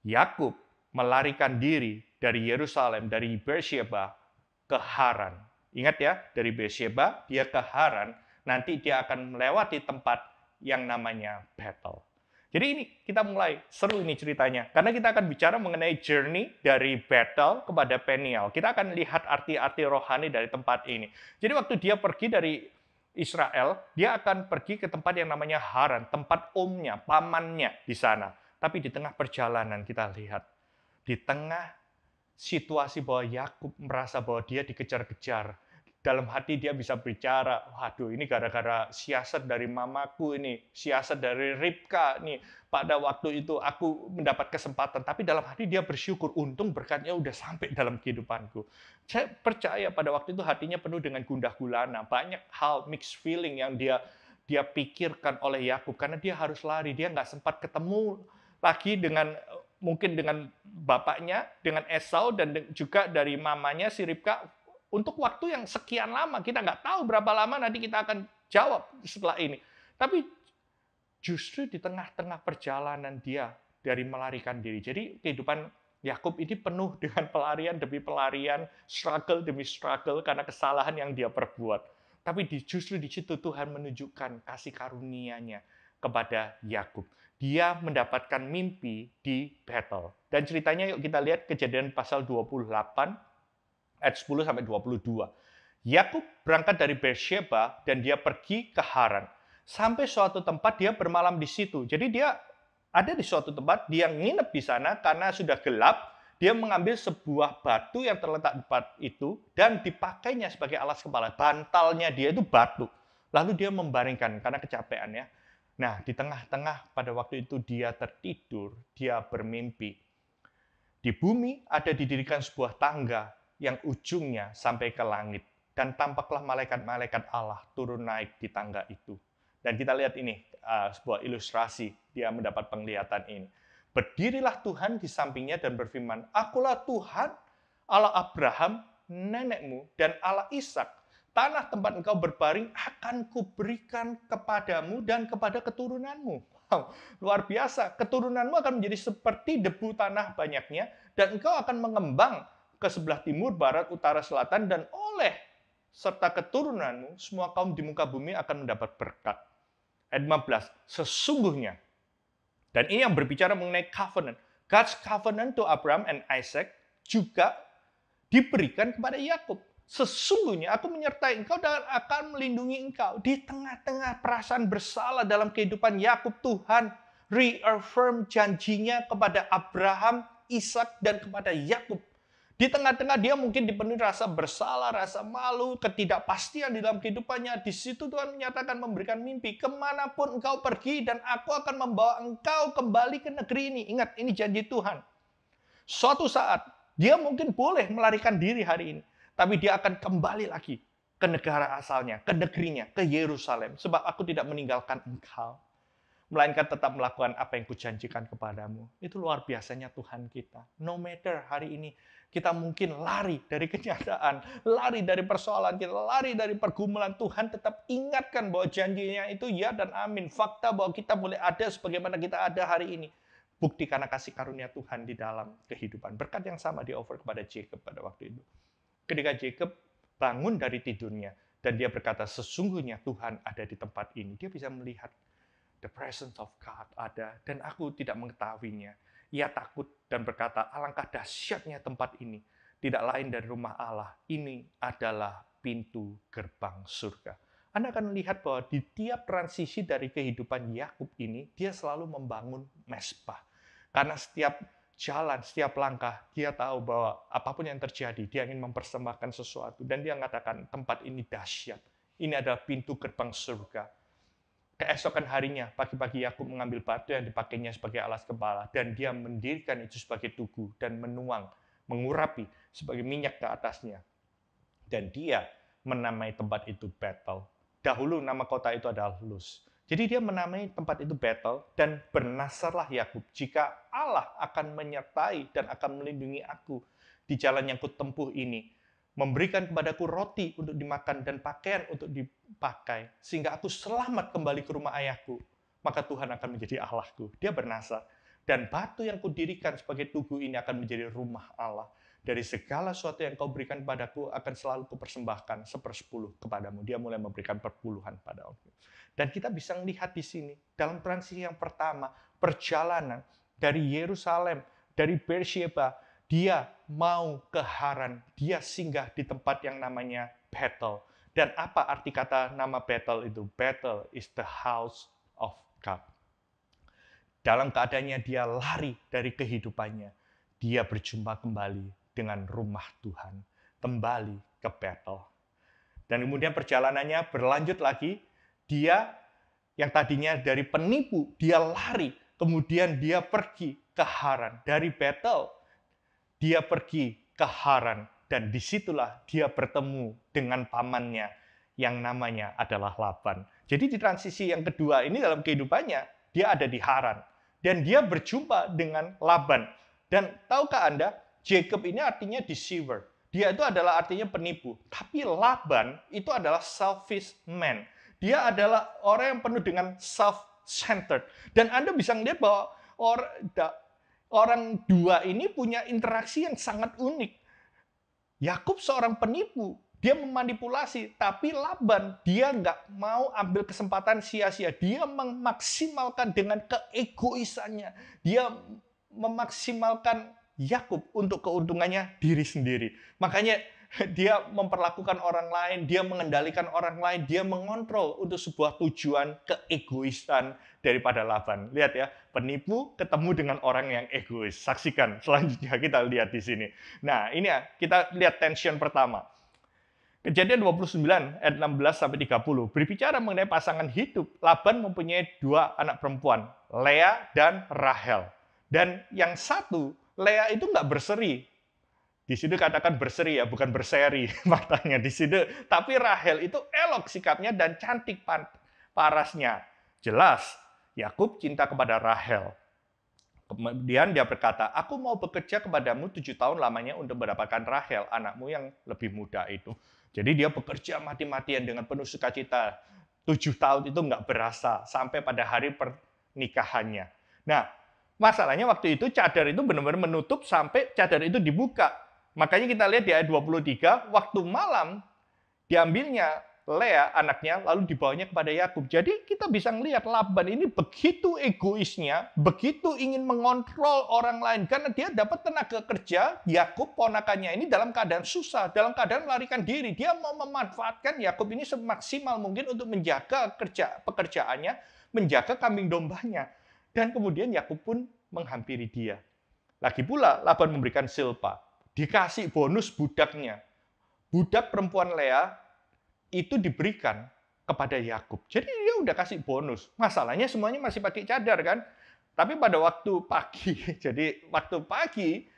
Yakub melarikan diri dari Yerusalem, dari Beersheba ke Haran. Ingat ya, dari Beersheba dia ke Haran, nanti dia akan melewati tempat yang namanya Bethel. Jadi ini kita mulai seru ini ceritanya, karena kita akan bicara mengenai journey dari Bethel kepada Peniel. Kita akan lihat arti-arti rohani dari tempat ini. Jadi waktu dia pergi dari Israel, dia akan pergi ke tempat yang namanya Haran, tempat omnya, pamannya di sana. Tapi di tengah perjalanan kita lihat, di tengah situasi bahwa Yakub merasa bahwa dia dikejar-kejar, dalam hati dia bisa bicara, waduh ini gara-gara siasat dari mamaku ini, siasat dari Ribka nih. Pada waktu itu aku mendapat kesempatan, tapi dalam hati dia bersyukur, untung berkatnya udah sampai dalam kehidupanku. Saya percaya pada waktu itu hatinya penuh dengan gundah gulana, banyak hal mixed feeling yang dia pikirkan oleh Yakub karena dia harus lari, dia nggak sempat ketemu lagi dengan mungkin dengan bapaknya, dengan Esau dan juga dari mamanya si Ribka untuk waktu yang sekian lama. Kita nggak tahu berapa lama nanti kita akan jawab setelah ini. Tapi justru di tengah-tengah perjalanan dia dari melarikan diri. Jadi kehidupan Yakub ini penuh dengan pelarian demi pelarian, struggle demi struggle karena kesalahan yang dia perbuat. Tapi justru di situ Tuhan menunjukkan kasih karunia-Nya kepada Yakub. Dia mendapatkan mimpi di Bethel. Dan ceritanya yuk kita lihat Kejadian pasal 28 ayat 10 sampai 22. Yakub berangkat dari Beersheba dan dia pergi ke Haran. Sampai suatu tempat dia bermalam di situ. Jadi dia ada di suatu tempat, dia nginep di sana karena sudah gelap. Dia mengambil sebuah batu yang terletak di tempat itu dan dipakainya sebagai alas kepala. Bantalnya dia itu batu. Lalu dia membaringkan karena kecapean ya. Nah, di tengah-tengah pada waktu itu dia tertidur, dia bermimpi. Di bumi ada didirikan sebuah tangga yang ujungnya sampai ke langit. Dan tampaklah malaikat-malaikat Allah turun naik di tangga itu. Dan kita lihat ini, sebuah ilustrasi, dia mendapat penglihatan ini. Berdirilah Tuhan di sampingnya dan berfirman, Akulah Tuhan, Allah Abraham, nenekmu, dan Allah Ishak. Tanah tempat engkau berbaring akan kuberikan kepadamu dan kepada keturunanmu. Wow, luar biasa. Keturunanmu akan menjadi seperti debu tanah banyaknya, dan engkau akan mengembang ke sebelah timur, barat, utara, selatan, dan oleh serta keturunanmu, semua kaum di muka bumi akan mendapat berkat. Ayat 15, sesungguhnya, dan ini yang berbicara mengenai covenant. God's covenant to Abraham and Isaac juga diberikan kepada Yakub. Sesungguhnya aku menyertai engkau dan akan melindungi engkau. Di tengah-tengah perasaan bersalah dalam kehidupan Yakub, Tuhan reaffirm janjinya kepada Abraham, Ishak, dan kepada Yakub. Di tengah-tengah dia mungkin dipenuhi rasa bersalah, rasa malu, ketidakpastian di dalam kehidupannya. Di situ Tuhan menyatakan memberikan mimpi. Kemanapun engkau pergi dan aku akan membawa engkau kembali ke negeri ini. Ingat, ini janji Tuhan. Suatu saat, dia mungkin boleh melarikan diri hari ini. Tapi dia akan kembali lagi ke negara asalnya, ke negerinya, ke Yerusalem. Sebab aku tidak meninggalkan engkau. Melainkan tetap melakukan apa yang kujanjikan kepadamu. Itu luar biasanya Tuhan kita. No matter hari ini, kita mungkin lari dari kenyataan, lari dari persoalan kita, lari dari pergumulan, Tuhan tetap ingatkan bahwa janjinya itu ya dan amin. Fakta bahwa kita boleh ada sebagaimana kita ada hari ini. Bukti karena kasih karunia Tuhan di dalam kehidupan. Berkat yang sama di-offer kepada Jacob pada waktu itu. Ketika Jacob bangun dari tidurnya, dan dia berkata, sesungguhnya Tuhan ada di tempat ini. Dia bisa melihat the presence of God ada, dan aku tidak mengetahuinya. Ia takut dan berkata, alangkah dahsyatnya tempat ini. Tidak lain dari rumah Allah. Ini adalah pintu gerbang surga. Anda akan melihat bahwa di tiap transisi dari kehidupan Yakub ini, dia selalu membangun mezbah. Karena setiap jalan, setiap langkah, dia tahu bahwa apapun yang terjadi, dia ingin mempersembahkan sesuatu. Dan dia mengatakan, tempat ini dahsyat. Ini adalah pintu gerbang surga. Keesokan harinya, pagi-pagi Yakub mengambil batu yang dipakainya sebagai alas kepala, dan dia mendirikan itu sebagai tugu, dan menuang, mengurapi sebagai minyak ke atasnya. Dan dia menamai tempat itu Bethel. Dahulu nama kota itu adalah Luz. Jadi dia menamai tempat itu Bethel, dan bernasarlah Yakub, jika Allah akan menyertai dan akan melindungi aku di jalan yang kutempuh ini, memberikan kepadaku roti untuk dimakan dan pakaian untuk dipakai, sehingga aku selamat kembali ke rumah ayahku. maka Tuhan akan menjadi Allahku. Dia bernasar. Dan batu yang kudirikan sebagai tugu ini akan menjadi rumah Allah. Dari segala sesuatu yang kau berikan padaku akan selalu kupersembahkan 1/10 kepadamu. Dia mulai memberikan perpuluhan padamu. Dan kita bisa melihat di sini, dalam transisi yang pertama, perjalanan dari Yerusalem, dari Beersheba, dia mau ke Haran. Dia singgah di tempat yang namanya Bethel. Dan apa arti kata nama Bethel itu? Bethel is the house of God. Dalam keadaannya dia lari dari kehidupannya. Dia berjumpa kembali dengan rumah Tuhan. Kembali ke Bethel. Dan kemudian perjalanannya berlanjut lagi. Dia yang tadinya dari penipu, dia lari. Kemudian dia pergi ke Haran. Dari Bethel, dia pergi ke Haran. Dan disitulah dia bertemu dengan pamannya yang namanya adalah Laban. Jadi di transisi yang kedua ini dalam kehidupannya, dia ada di Haran. Dan dia berjumpa dengan Laban. Dan tahukah Anda, Jacob ini artinya deceiver. Dia itu adalah artinya penipu. Tapi Laban itu adalah selfish man. Dia adalah orang yang penuh dengan self-centered. Dan Anda bisa melihat bahwa orang dua ini punya interaksi yang sangat unik. Yakub seorang penipu, dia memanipulasi, tapi Laban dia nggak mau ambil kesempatan sia-sia. Dia memaksimalkan dengan keegoisannya. Dia memaksimalkan Yakub untuk keuntungannya diri sendiri. Makanya dia memperlakukan orang lain, dia mengendalikan orang lain, dia mengontrol untuk sebuah tujuan keegoisan daripada Laban. Lihat ya, penipu ketemu dengan orang yang egois. Saksikan, selanjutnya kita lihat di sini. Nah, ini ya, kita lihat tension pertama. Kejadian 29 ayat 16-30 berbicara mengenai pasangan hidup. Laban mempunyai 2 anak perempuan, Lea dan Rahel. Dan yang satu, Lea itu nggak berseri. Di situ katakan berseri ya, bukan berseri matanya di situ. Tapi Rahel itu elok sikapnya dan cantik parasnya. Jelas, Yakub cinta kepada Rahel. Kemudian dia berkata, aku mau bekerja kepadamu 7 tahun lamanya untuk mendapatkan Rahel, anakmu yang lebih muda itu. Jadi dia bekerja mati-matian dengan penuh sukacita. 7 tahun itu nggak berasa sampai pada hari pernikahannya. Nah, masalahnya waktu itu cadar itu benar-benar menutup sampai cadar itu dibuka. Makanya kita lihat di ayat 23, waktu malam diambilnya Lea anaknya lalu dibawanya kepada Yakub. Jadi kita bisa melihat Laban ini begitu egoisnya, begitu ingin mengontrol orang lain karena dia dapat tenaga kerja. Yakub ponakannya ini dalam keadaan susah, dalam keadaan melarikan diri. Dia mau memanfaatkan Yakub ini semaksimal mungkin untuk menjaga pekerjaannya, menjaga kambing dombanya. Dan kemudian Yakub pun menghampiri dia. Lagi pula Laban memberikan Silpa, dikasih bonus budaknya. Budak perempuan Lea itu diberikan kepada Yakub. Jadi dia udah kasih bonus. Masalahnya semuanya masih pakai cadar kan? Tapi pada waktu pagi, jadi waktu pagi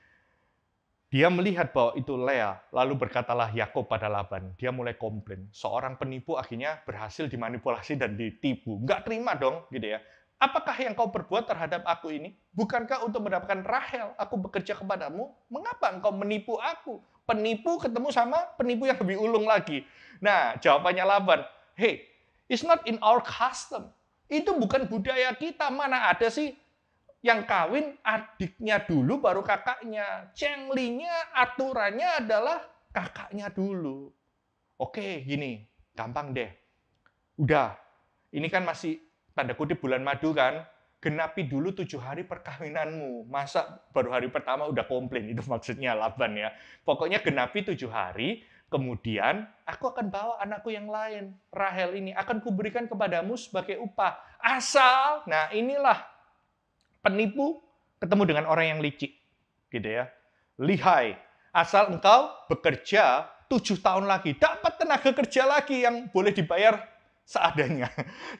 dia melihat bahwa itu Lea, lalu berkatalah Yakub pada Laban. Dia mulai komplain. Seorang penipu akhirnya berhasil dimanipulasi dan ditipu. Nggak terima dong, gitu ya. Apakah yang kau perbuat terhadap aku ini? Bukankah untuk mendapatkan Rahel, aku bekerja kepadamu? Mengapa engkau menipu aku? Penipu ketemu sama penipu yang lebih ulung lagi. Nah, jawabannya Laban, hey, it's not in our custom. Itu bukan budaya kita. Mana ada sih yang kawin adiknya dulu baru kakaknya. Cenglinya aturannya adalah kakaknya dulu. Oke, gini, gampang deh. Udah, ini kan masih tanda kutip bulan madu kan, genapi dulu 7 hari perkawinanmu. Masa baru hari pertama udah komplain, itu maksudnya Laban ya. Pokoknya genapi 7 hari, kemudian aku akan bawa anakku yang lain, Rahel ini, akan kuberikan kepadamu sebagai upah. Asal, nah inilah penipu ketemu dengan orang yang licik. Gitu ya. Lihai, asal engkau bekerja 7 tahun lagi, dapat tenaga kerja lagi yang boleh dibayar seadanya.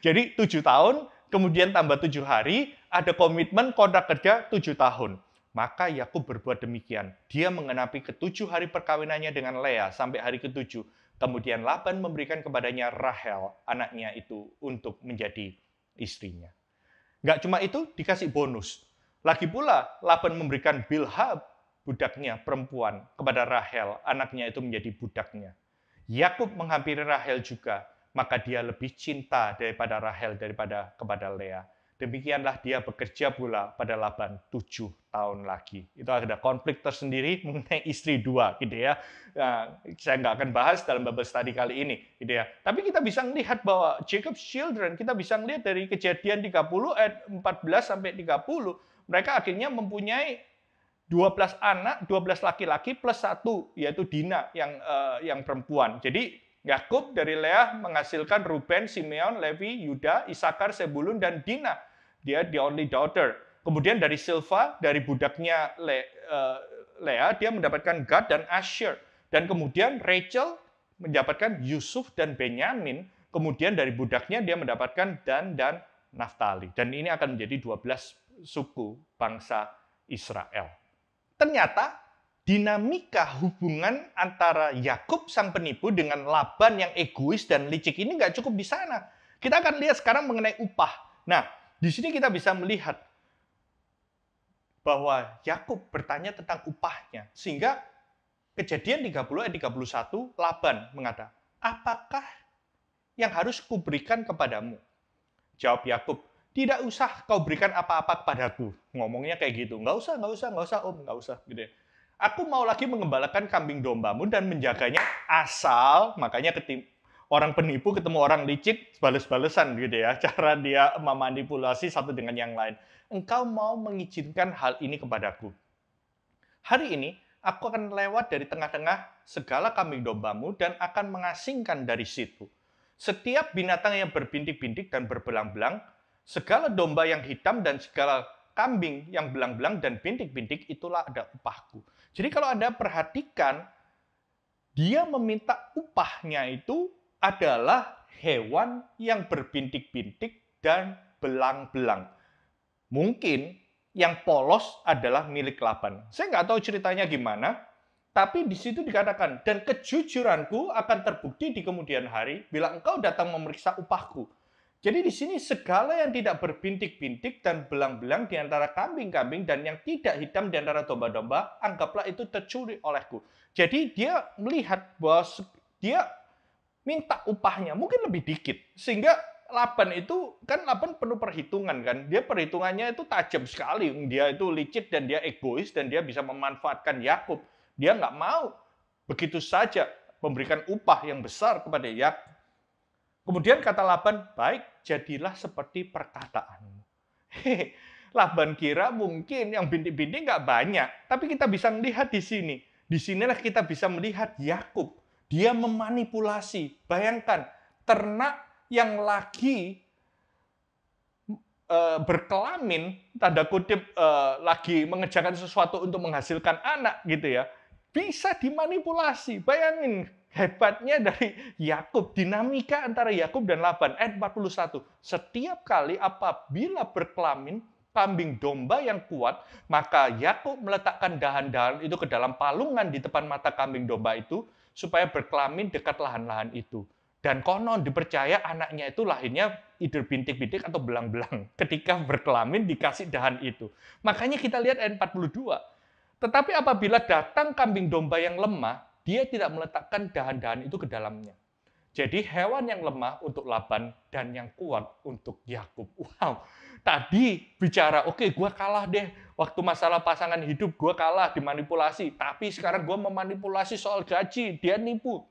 Jadi 7 tahun, kemudian tambah 7 hari, ada komitmen kontrak kerja 7 tahun. Maka Yakub berbuat demikian. Dia mengenapi ke-7 hari perkawinannya dengan Lea sampai hari ke-7. Kemudian Laban memberikan kepadanya Rahel, anaknya itu, untuk menjadi istrinya. Nggak cuma itu, dikasih bonus. Lagi pula, Laban memberikan Bilha, budaknya perempuan, kepada Rahel, anaknya itu menjadi budaknya. Yakub menghampiri Rahel juga, maka dia lebih cinta daripada Rahel kepada Lea. Demikianlah dia bekerja pula pada Laban 7 tahun lagi. Itu ada konflik tersendiri mengenai istri dua, gitu ya. Nah, saya nggak akan bahas dalam Bible study kali ini, gitu ya. Tapi kita bisa melihat bahwa Jacob's children, kita bisa melihat dari Kejadian 30 ayat 14 sampai 30, mereka akhirnya mempunyai 12 anak, 12 laki-laki plus satu, yaitu Dina yang perempuan. Jadi Yakub dari Leah menghasilkan Ruben, Simeon, Levi, Yuda, Isakar, Sebulun, dan Dina. Dia the only daughter. Kemudian dari Silva, dari budaknya Leah, dia mendapatkan Gad dan Asher. Dan kemudian Rachel mendapatkan Yusuf dan Benyamin. Kemudian dari budaknya dia mendapatkan Dan dan Naftali. Dan ini akan menjadi 12 suku bangsa Israel. Ternyata dinamika hubungan antara Yakub sang penipu dengan Laban yang egois dan licik ini nggak cukup di sana. Kita akan lihat sekarang mengenai upah. Nah, di sini kita bisa melihat bahwa Yakub bertanya tentang upahnya. Sehingga Kejadian 30 ayat 31, Laban mengatakan, apakah yang harus kuberikan kepadamu? Jawab Yakub, tidak usah kau berikan apa-apa kepadaku. Ngomongnya kayak gitu. Nggak usah om, nggak usah. Gitu ya. Aku mau lagi mengembalakan kambing dombamu dan menjaganya asal, makanya orang penipu ketemu orang licik, bales-balesan gitu ya. Cara dia memanipulasi satu dengan yang lain. Engkau mau mengizinkan hal ini kepadaku. Hari ini, aku akan lewat dari tengah-tengah segala kambing dombamu dan akan mengasingkan dari situ. Setiap binatang yang berbintik-bintik dan berbelang-belang, segala domba yang hitam dan segala kambing yang belang-belang dan bintik-bintik, itulah ada upahku. Jadi kalau Anda perhatikan, dia meminta upahnya itu adalah hewan yang berbintik-bintik dan belang-belang. Mungkin yang polos adalah milik Laban. Saya nggak tahu ceritanya gimana, tapi di situ dikatakan, dan kejujuranku akan terbukti di kemudian hari bila engkau datang memeriksa upahku. Jadi di sini segala yang tidak berbintik-bintik dan belang-belang di antara kambing-kambing dan yang tidak hitam di antara domba-domba, anggaplah itu tercuri olehku. Jadi dia melihat bahwa dia minta upahnya mungkin lebih dikit. Sehingga Laban itu, kan Laban penuh perhitungan kan. Dia perhitungannya itu tajam sekali. Dia itu licik dan dia egois dan dia bisa memanfaatkan Yakub. Dia nggak mau begitu saja memberikan upah yang besar kepada Yakub. Kemudian kata Laban, baik, jadilah seperti perkataanmu. Laban kira mungkin yang bintik-bintik nggak banyak. Tapi kita bisa melihat di sini. Di sinilah kita bisa melihat Yakub. Dia memanipulasi. Bayangkan, ternak yang lagi berkelamin, tanda kutip lagi mengerjakan sesuatu untuk menghasilkan anak gitu ya, bisa dimanipulasi. Bayangin hebatnya dari Yakub, dinamika antara Yakub dan Laban. Ayat 41, setiap kali apabila berkelamin kambing domba yang kuat, maka Yakub meletakkan dahan-dahan itu ke dalam palungan di depan mata kambing domba itu, supaya berkelamin dekat lahan-lahan itu. Dan konon dipercaya anaknya itu lahirnya either bintik-bintik atau belang-belang. Ketika berkelamin dikasih dahan itu. Makanya kita lihat ayat 42. Tetapi apabila datang kambing domba yang lemah, dia tidak meletakkan dahan-dahan itu ke dalamnya. Jadi hewan yang lemah untuk Laban dan yang kuat untuk Yakub. Wow, tadi bicara, oke, gue kalah deh. Waktu masalah pasangan hidup, gue kalah, dimanipulasi. Tapi sekarang gue memanipulasi soal gaji, dia nipu.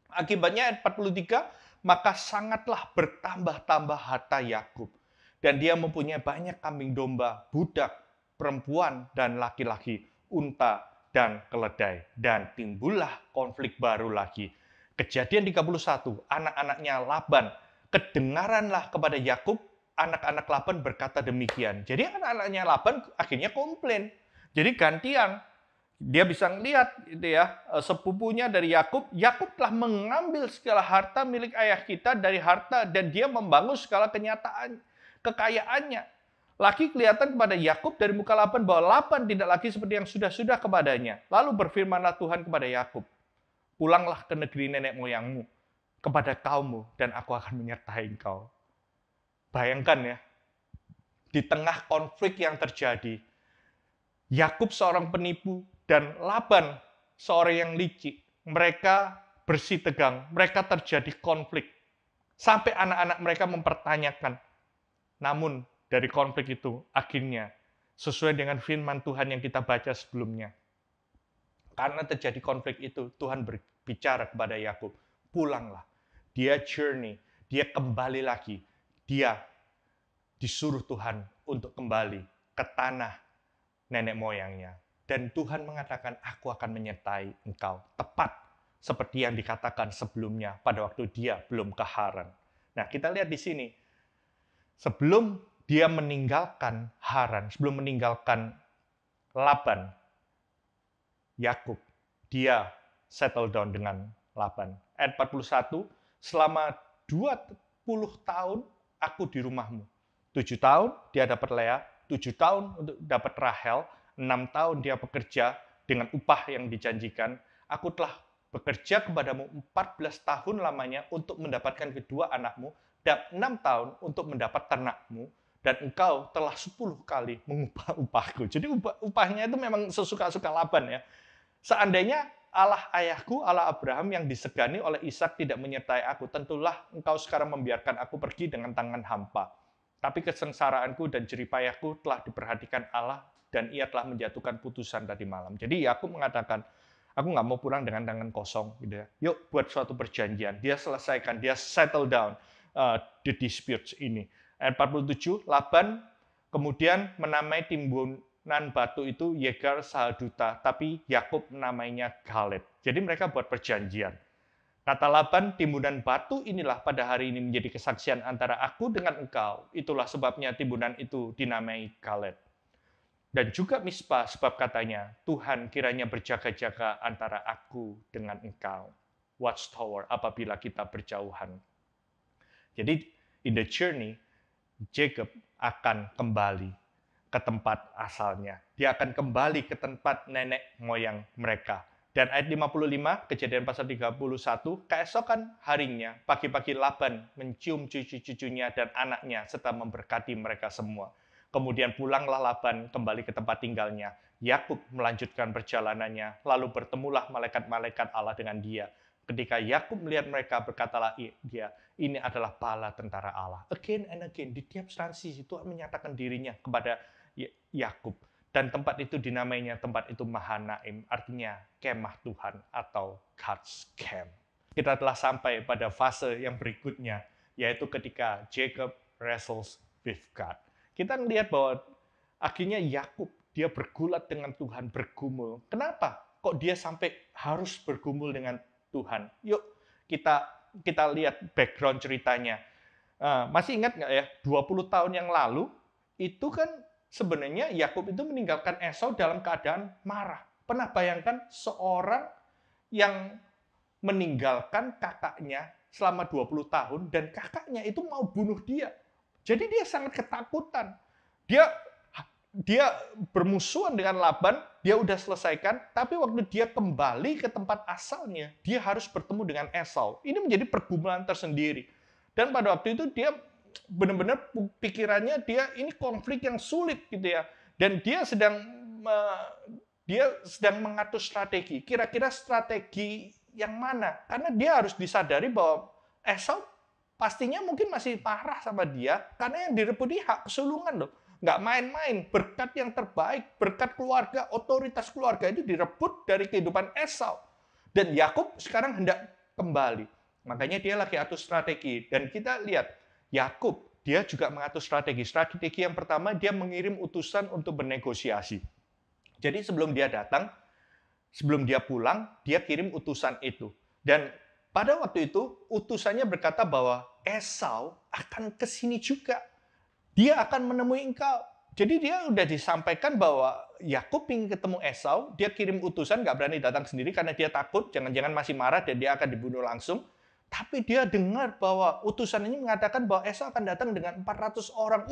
Akibatnya ayat 43, maka sangatlah bertambah-tambah harta Yakub. Dan dia mempunyai banyak kambing domba, budak, perempuan, dan laki-laki, unta, dan keledai. Dan timbullah konflik baru lagi. Kejadian 31, anak-anaknya Laban, kedengaranlah kepada Yakub, anak-anak Laban berkata demikian. Jadi anak-anaknya Laban akhirnya komplain. Jadi gantian. Dia bisa melihat gitu ya, sepupunya dari Yakub. Yakub telah mengambil segala harta milik ayah kita dari harta dan dia membangun segala kekayaannya. Lagi kelihatan kepada Yakub dari muka Laban bahwa Laban tidak lagi seperti yang sudah-sudah kepadanya. Lalu berfirmanlah Tuhan kepada Yakub, pulanglah ke negeri nenek moyangmu, kepada kaummu, dan aku akan menyertai engkau. Bayangkan ya, di tengah konflik yang terjadi, Yakub seorang penipu, dan Laban seorang yang licik. Mereka bersih tegang, mereka terjadi konflik. Sampai anak-anak mereka mempertanyakan. Namun dari konflik itu akhirnya sesuai dengan firman Tuhan yang kita baca sebelumnya. Karena terjadi konflik itu, Tuhan berbicara kepada Yakub, pulanglah. Dia journey, dia kembali lagi. Dia disuruh Tuhan untuk kembali ke tanah nenek moyangnya. Dan Tuhan mengatakan, aku akan menyertai engkau. Tepat seperti yang dikatakan sebelumnya pada waktu dia belum ke Haran. Nah, kita lihat di sini. Sebelum dia meninggalkan Haran, sebelum meninggalkan Laban, Yakub, dia settle down dengan Laban. Ayat 41, selama 20 tahun aku di rumahmu. 7 tahun dia dapat Lea, 7 tahun untuk dapat Rahel, 6 tahun dia bekerja dengan upah yang dijanjikan. Aku telah bekerja kepadamu 14 tahun lamanya untuk mendapatkan kedua anakmu, dan 6 tahun untuk mendapat ternakmu, dan engkau telah 10 kali mengubah upahku. Jadi upahnya itu memang sesuka-suka Laban ya. Seandainya Allah ayahku, Allah Abraham yang disegani oleh Ishak tidak menyertai aku, tentulah engkau sekarang membiarkan aku pergi dengan tangan hampa. Tapi kesengsaraanku dan jeripayahku telah diperhatikan Allah, dan ia telah menjatuhkan putusan tadi malam. Jadi Yakub mengatakan, aku nggak mau pulang dengan tangan kosong. Gitu ya. Yuk buat suatu perjanjian. Dia selesaikan, dia settle down the disputes ini. Ayat 47, Laban kemudian menamai timbunan batu itu Yegar Sahaduta, tapi Yakub namanya Galed. Jadi mereka buat perjanjian. Kata Laban, timbunan batu inilah pada hari ini menjadi kesaksian antara aku dengan engkau. Itulah sebabnya timbunan itu dinamai Galed. Dan juga Mispa, sebab katanya, Tuhan kiranya berjaga-jaga antara aku dengan engkau. Watchtower apabila kita berjauhan. Jadi, in the journey, Jacob akan kembali ke tempat asalnya. Dia akan kembali ke tempat nenek moyang mereka. Dan ayat 55, Kejadian pasal 31, keesokan harinya, pagi-pagi Laban mencium cucu-cucunya dan anaknya, serta memberkati mereka semua. Kemudian pulanglah Laban kembali ke tempat tinggalnya. Yakub melanjutkan perjalanannya, lalu bertemulah malaikat-malaikat Allah dengan dia. Ketika Yakub melihat mereka, berkatalah dia, ini adalah bala tentara Allah. Again and again, di tiap transisi Tuhan menyatakan dirinya kepada Yakub. Dan tempat itu dinamainya tempat itu Mahanaim, artinya kemah Tuhan atau God's camp. Kita telah sampai pada fase yang berikutnya, yaitu ketika Jacob wrestles with God. Kita melihat bahwa akhirnya Yakub dia bergulat dengan Tuhan, bergumul. Kenapa? Kok dia sampai harus bergumul dengan Tuhan? Yuk kita lihat background ceritanya. Masih ingat nggak ya? 20 tahun yang lalu itu kan sebenarnya Yakub itu meninggalkan Esau dalam keadaan marah. Pernah bayangkan seorang yang meninggalkan kakaknya selama 20 tahun dan kakaknya itu mau bunuh dia. Jadi dia sangat ketakutan. Dia bermusuhan dengan Laban, dia udah selesaikan, tapi waktu dia kembali ke tempat asalnya, dia harus bertemu dengan Esau. Ini menjadi pergumulan tersendiri. Dan pada waktu itu dia benar-benar pikirannya ini konflik yang sulit gitu ya. Dan dia sedang mengatur strategi. Kira-kira strategi yang mana? Karena dia harus disadari bahwa Esau pastinya mungkin masih marah sama dia, karena yang direbut ini hak kesulungan loh. Nggak main-main, berkat yang terbaik, berkat keluarga, otoritas keluarga itu direbut dari kehidupan Esau. Dan Yakub sekarang hendak kembali. Makanya dia lagi atur strategi. Dan kita lihat, Yakub, dia juga mengatur strategi. Strategi yang pertama, dia mengirim utusan untuk bernegosiasi. Jadi sebelum dia datang, sebelum dia pulang, dia kirim utusan itu. Dan pada waktu itu, utusannya berkata bahwa Esau akan ke sini juga. Dia akan menemui engkau. Jadi dia udah disampaikan bahwa Yakub ingin ketemu Esau, dia kirim utusan, nggak berani datang sendiri karena dia takut, jangan-jangan masih marah dan dia akan dibunuh langsung. Tapi dia dengar bahwa utusan ini mengatakan bahwa Esau akan datang dengan 400 orang.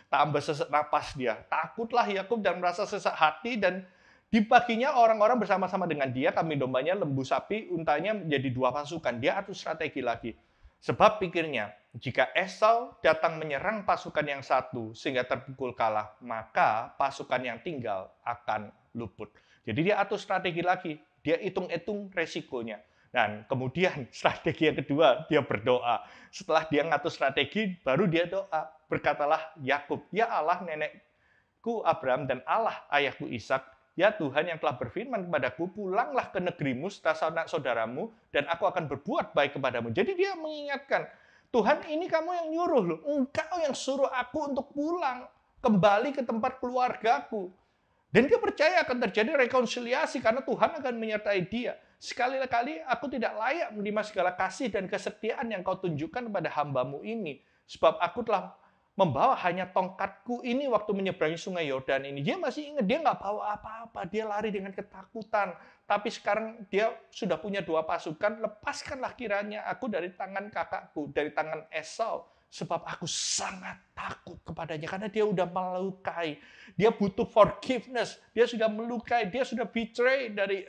Tambah sesak napas dia. Takutlah Yakub dan merasa sesak hati, dan di paginya orang-orang bersama-sama dengan dia, kambing dombanya, lembu sapi, untanya menjadi 2 pasukan. Dia atur strategi lagi. Sebab pikirnya, jika Esau datang menyerang pasukan yang satu sehingga terpukul kalah, maka pasukan yang tinggal akan luput. Jadi dia atur strategi lagi. Dia hitung-hitung resikonya. Dan kemudian strategi yang kedua, dia berdoa. Setelah dia ngatur strategi, baru dia doa. Berkatalah Yakub, "Ya Allah nenekku Abraham dan Allah ayahku Ishak, ya Tuhan yang telah berfirman kepadaku, pulanglah ke negerimu serta sanak saudaramu, dan aku akan berbuat baik kepadamu." Jadi dia mengingatkan, Tuhan ini kamu yang nyuruh loh, engkau yang suruh aku untuk pulang, kembali ke tempat keluargaku. Dan dia percaya akan terjadi rekonsiliasi karena Tuhan akan menyertai dia. Sekali-kali aku tidak layak menerima segala kasih dan kesetiaan yang kau tunjukkan kepada hambamu ini. Sebab aku telah membawa hanya tongkatku ini waktu menyeberangi sungai Yordan ini. Dia masih ingat, dia nggak bawa apa-apa. Dia lari dengan ketakutan. Tapi sekarang dia sudah punya 2 pasukan. Lepaskanlah kiranya aku dari tangan kakakku, dari tangan Esau. Sebab aku sangat takut kepadanya. Karena dia udah melukai. Dia butuh forgiveness. Dia sudah melukai. Dia sudah betray dari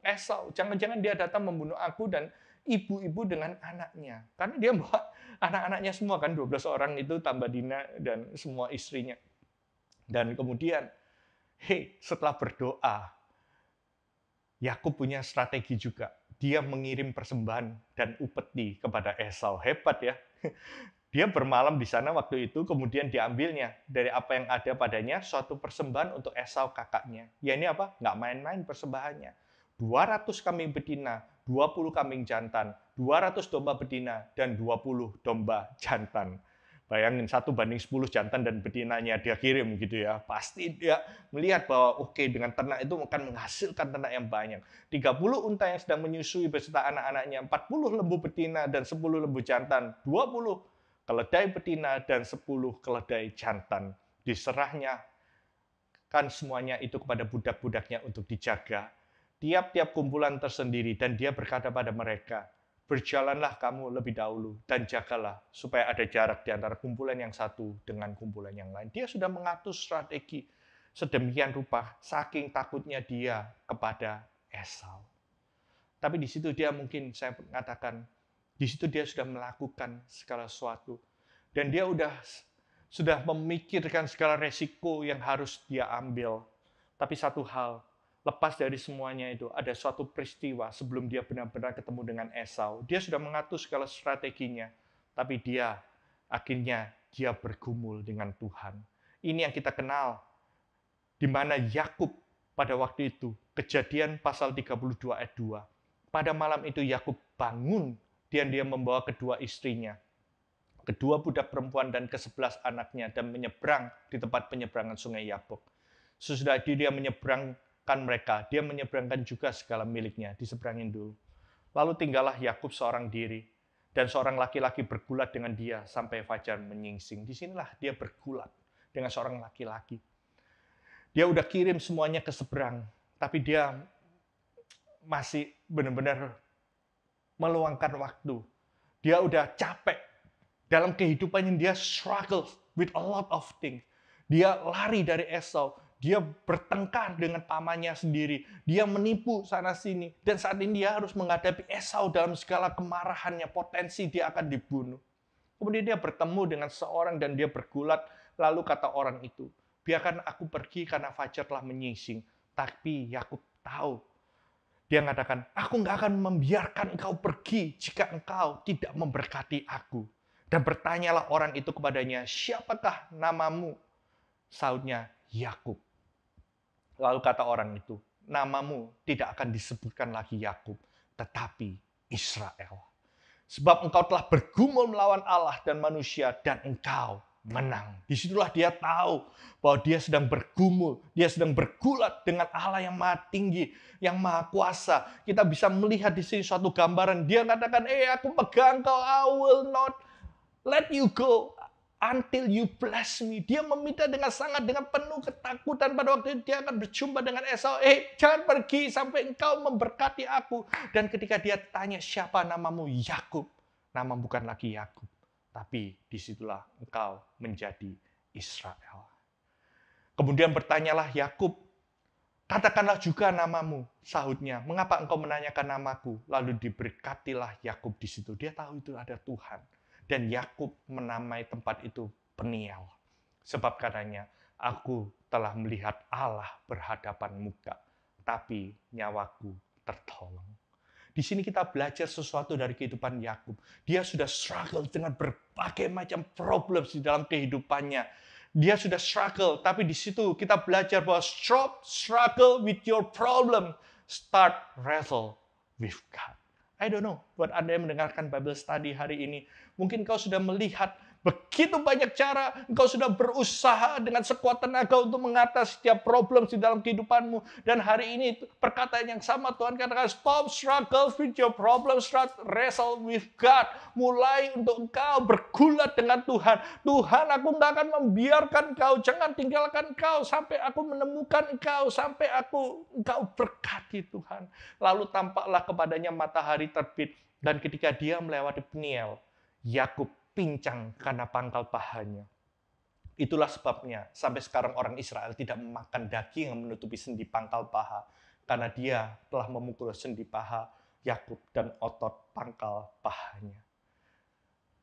Esau. Jangan-jangan dia datang membunuh aku dan ibu-ibu dengan anaknya. Karena dia bawa anak-anaknya semua kan, 12 orang itu tambah Dina dan semua istrinya. Dan kemudian, setelah berdoa, Yakub punya strategi juga. Dia mengirim persembahan dan upeti kepada Esau. Hebat ya. Dia bermalam di sana waktu itu, kemudian diambilnya dari apa yang ada padanya, suatu persembahan untuk Esau kakaknya. Ya ini apa? Nggak main-main persembahannya. 200 kambing betina, 20 kambing jantan, 200 domba betina, dan 20 domba jantan. Bayangin 1:10 jantan dan betinanya dia kirim gitu ya. Pasti dia melihat bahwa oke, dengan ternak itu akan menghasilkan ternak yang banyak. 30 unta yang sedang menyusui beserta anak-anaknya, 40 lembu betina dan 10 lembu jantan, 20 keledai betina dan 10 keledai jantan. Diserahnya kan semuanya itu kepada budak-budaknya untuk dijaga. Tiap-tiap kumpulan tersendiri, dan dia berkata pada mereka, berjalanlah kamu lebih dahulu dan jagalah supaya ada jarak di antara kumpulan yang satu dengan kumpulan yang lain. Dia sudah mengatur strategi sedemikian rupa, saking takutnya dia kepada Esau. Tapi di situ dia mungkin, saya mengatakan, di situ dia sudah melakukan segala sesuatu. Dan dia sudah memikirkan segala resiko yang harus dia ambil. Tapi satu hal, lepas dari semuanya itu, ada suatu peristiwa sebelum dia benar-benar ketemu dengan Esau. Dia sudah mengatur segala strateginya. Tapi akhirnya dia bergumul dengan Tuhan. Ini yang kita kenal. Di mana Yakub pada waktu itu, Kejadian pasal 32 ayat 2. Pada malam itu Yakub bangun dan dia membawa kedua istrinya, kedua budak perempuan dan ke-11 anaknya, dan menyeberang di tempat penyeberangan sungai Yabok. Sesudah itu dia menyeberangkan mereka, dia menyeberangkan juga segala miliknya, diseberangin dulu. Lalu tinggallah Yakub seorang diri, dan seorang laki-laki bergulat dengan dia sampai fajar menyingsing. Disinilah dia bergulat dengan seorang laki-laki. Dia udah kirim semuanya ke seberang, tapi dia masih benar-benar meluangkan waktu. Dia udah capek. Dalam kehidupannya dia struggle with a lot of things. Dia lari dari Esau. Dia bertengkar dengan pamannya sendiri. Dia menipu sana-sini. Dan saat ini dia harus menghadapi Esau dalam segala kemarahannya. Potensi dia akan dibunuh. Kemudian dia bertemu dengan seorang dan dia bergulat. Lalu kata orang itu, biarkan aku pergi karena fajar telah menyingsing. Tapi Yakub tahu. Dia mengatakan, aku nggak akan membiarkan engkau pergi jika engkau tidak memberkati aku. Dan bertanyalah orang itu kepadanya, siapakah namamu? Sautnya, Yakub. Lalu kata orang itu, namamu tidak akan disebutkan lagi Yakub, tetapi Israel. Sebab engkau telah bergumul melawan Allah dan manusia, dan engkau menang. Disitulah dia tahu bahwa dia sedang bergumul, dia sedang bergulat dengan Allah yang maha tinggi, yang maha kuasa. Kita bisa melihat di sini suatu gambaran. Dia katakan, aku pegang kau, I will not let you go until you bless me. Dia meminta dengan penuh ketakutan pada waktu itu dia akan berjumpa dengan Esau. Jangan pergi sampai engkau memberkati aku. Dan ketika dia tanya, siapa namamu? Yakub. Nama bukan lagi Yakub. Tapi disitulah engkau menjadi Israel. Kemudian bertanyalah Yakub, katakanlah juga namamu. Sahutnya, mengapa engkau menanyakan namaku? Lalu diberkatilah Yakub di situ. Dia tahu itu ada Tuhan. Dan Yakub menamai tempat itu Peniel. Sebab katanya, aku telah melihat Allah berhadapan muka, tapi nyawaku tertolong. Di sini kita belajar sesuatu dari kehidupan Yakub. Dia sudah struggle dengan berbagai macam problems di dalam kehidupannya. Dia sudah struggle, tapi di situ kita belajar bahwa stop struggle with your problem, start wrestle with God. I don't know, buat Anda yang mendengarkan Bible Study hari ini, mungkin kau sudah melihat begitu banyak cara, engkau sudah berusaha dengan sekuat tenaga untuk mengatasi setiap problem di dalam kehidupanmu. Dan hari ini perkataan yang sama Tuhan katakan, stop struggle with your problem, start wrestle with God. Mulai untuk engkau bergulat dengan Tuhan. Tuhan, aku tidak akan membiarkan engkau, jangan tinggalkan engkau sampai aku menemukan engkau, sampai engkau berkati Tuhan. Lalu tampaklah kepadanya matahari terbit, dan ketika dia melewati Peniel, Yakub pincang karena pangkal pahanya. Itulah sebabnya sampai sekarang orang Israel tidak memakan daging yang menutupi sendi pangkal paha, karena dia telah memukul sendi paha Yakub dan otot pangkal pahanya.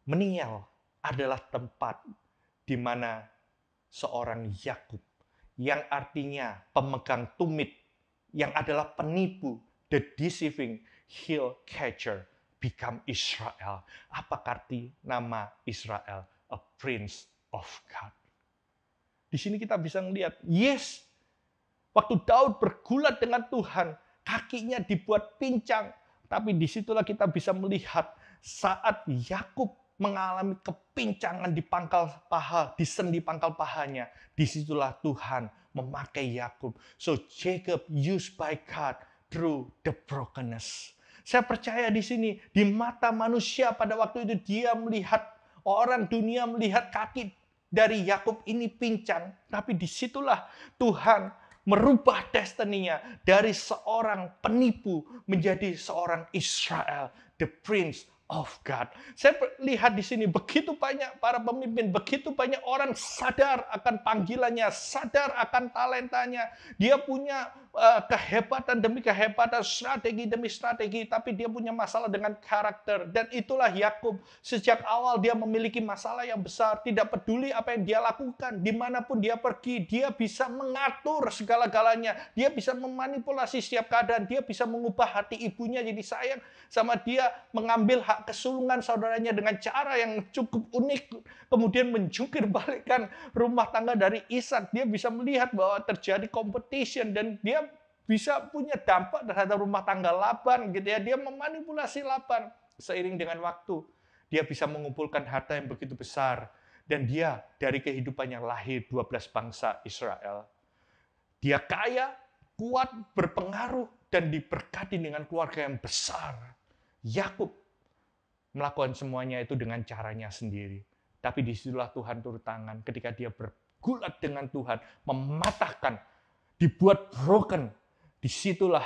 Peniel adalah tempat di mana seorang Yakub, yang artinya pemegang tumit, yang adalah penipu, the deceiving heel catcher, become Israel. Apa arti nama Israel? A prince of God. Di sini kita bisa melihat, yes, waktu Daud bergulat dengan Tuhan, kakinya dibuat pincang. Tapi disitulah kita bisa melihat saat Yakub mengalami kepincangan di pangkal paha, di sendi pangkal pahanya. Disitulah Tuhan memakai Yakub. So Jacob used by God through the brokenness. Saya percaya di sini, di mata manusia pada waktu itu dia melihat, orang dunia melihat kaki dari Yakub ini pincang. Tapi disitulah Tuhan merubah destininya dari seorang penipu menjadi seorang Israel, the prince of God. Saya lihat di sini begitu banyak para pemimpin, begitu banyak orang sadar akan panggilannya, sadar akan talentanya. Dia punya kehebatan demi kehebatan, strategi demi strategi, tapi dia punya masalah dengan karakter. Dan itulah Yakub. Sejak awal dia memiliki masalah yang besar, tidak peduli apa yang dia lakukan, dimanapun dia pergi, dia bisa mengatur segala-galanya, dia bisa memanipulasi setiap keadaan, dia bisa mengubah hati ibunya jadi sayang sama dia, mengambil hak kesulungan saudaranya dengan cara yang cukup unik, kemudian menjungkir balikkan rumah tangga dari Ishak. Dia bisa melihat bahwa terjadi competition dan dia bisa punya dampak terhadap rumah tangga Laban gitu ya. Dia memanipulasi Laban. Seiring dengan waktu, dia bisa mengumpulkan harta yang begitu besar, dan dia dari kehidupan yang lahir 12 bangsa Israel. Dia kaya, kuat, berpengaruh, dan diberkati dengan keluarga yang besar. Yakub melakukan semuanya itu dengan caranya sendiri. Tapi disitulah Tuhan turun tangan ketika dia bergulat dengan Tuhan, mematahkan, dibuat broken. Disitulah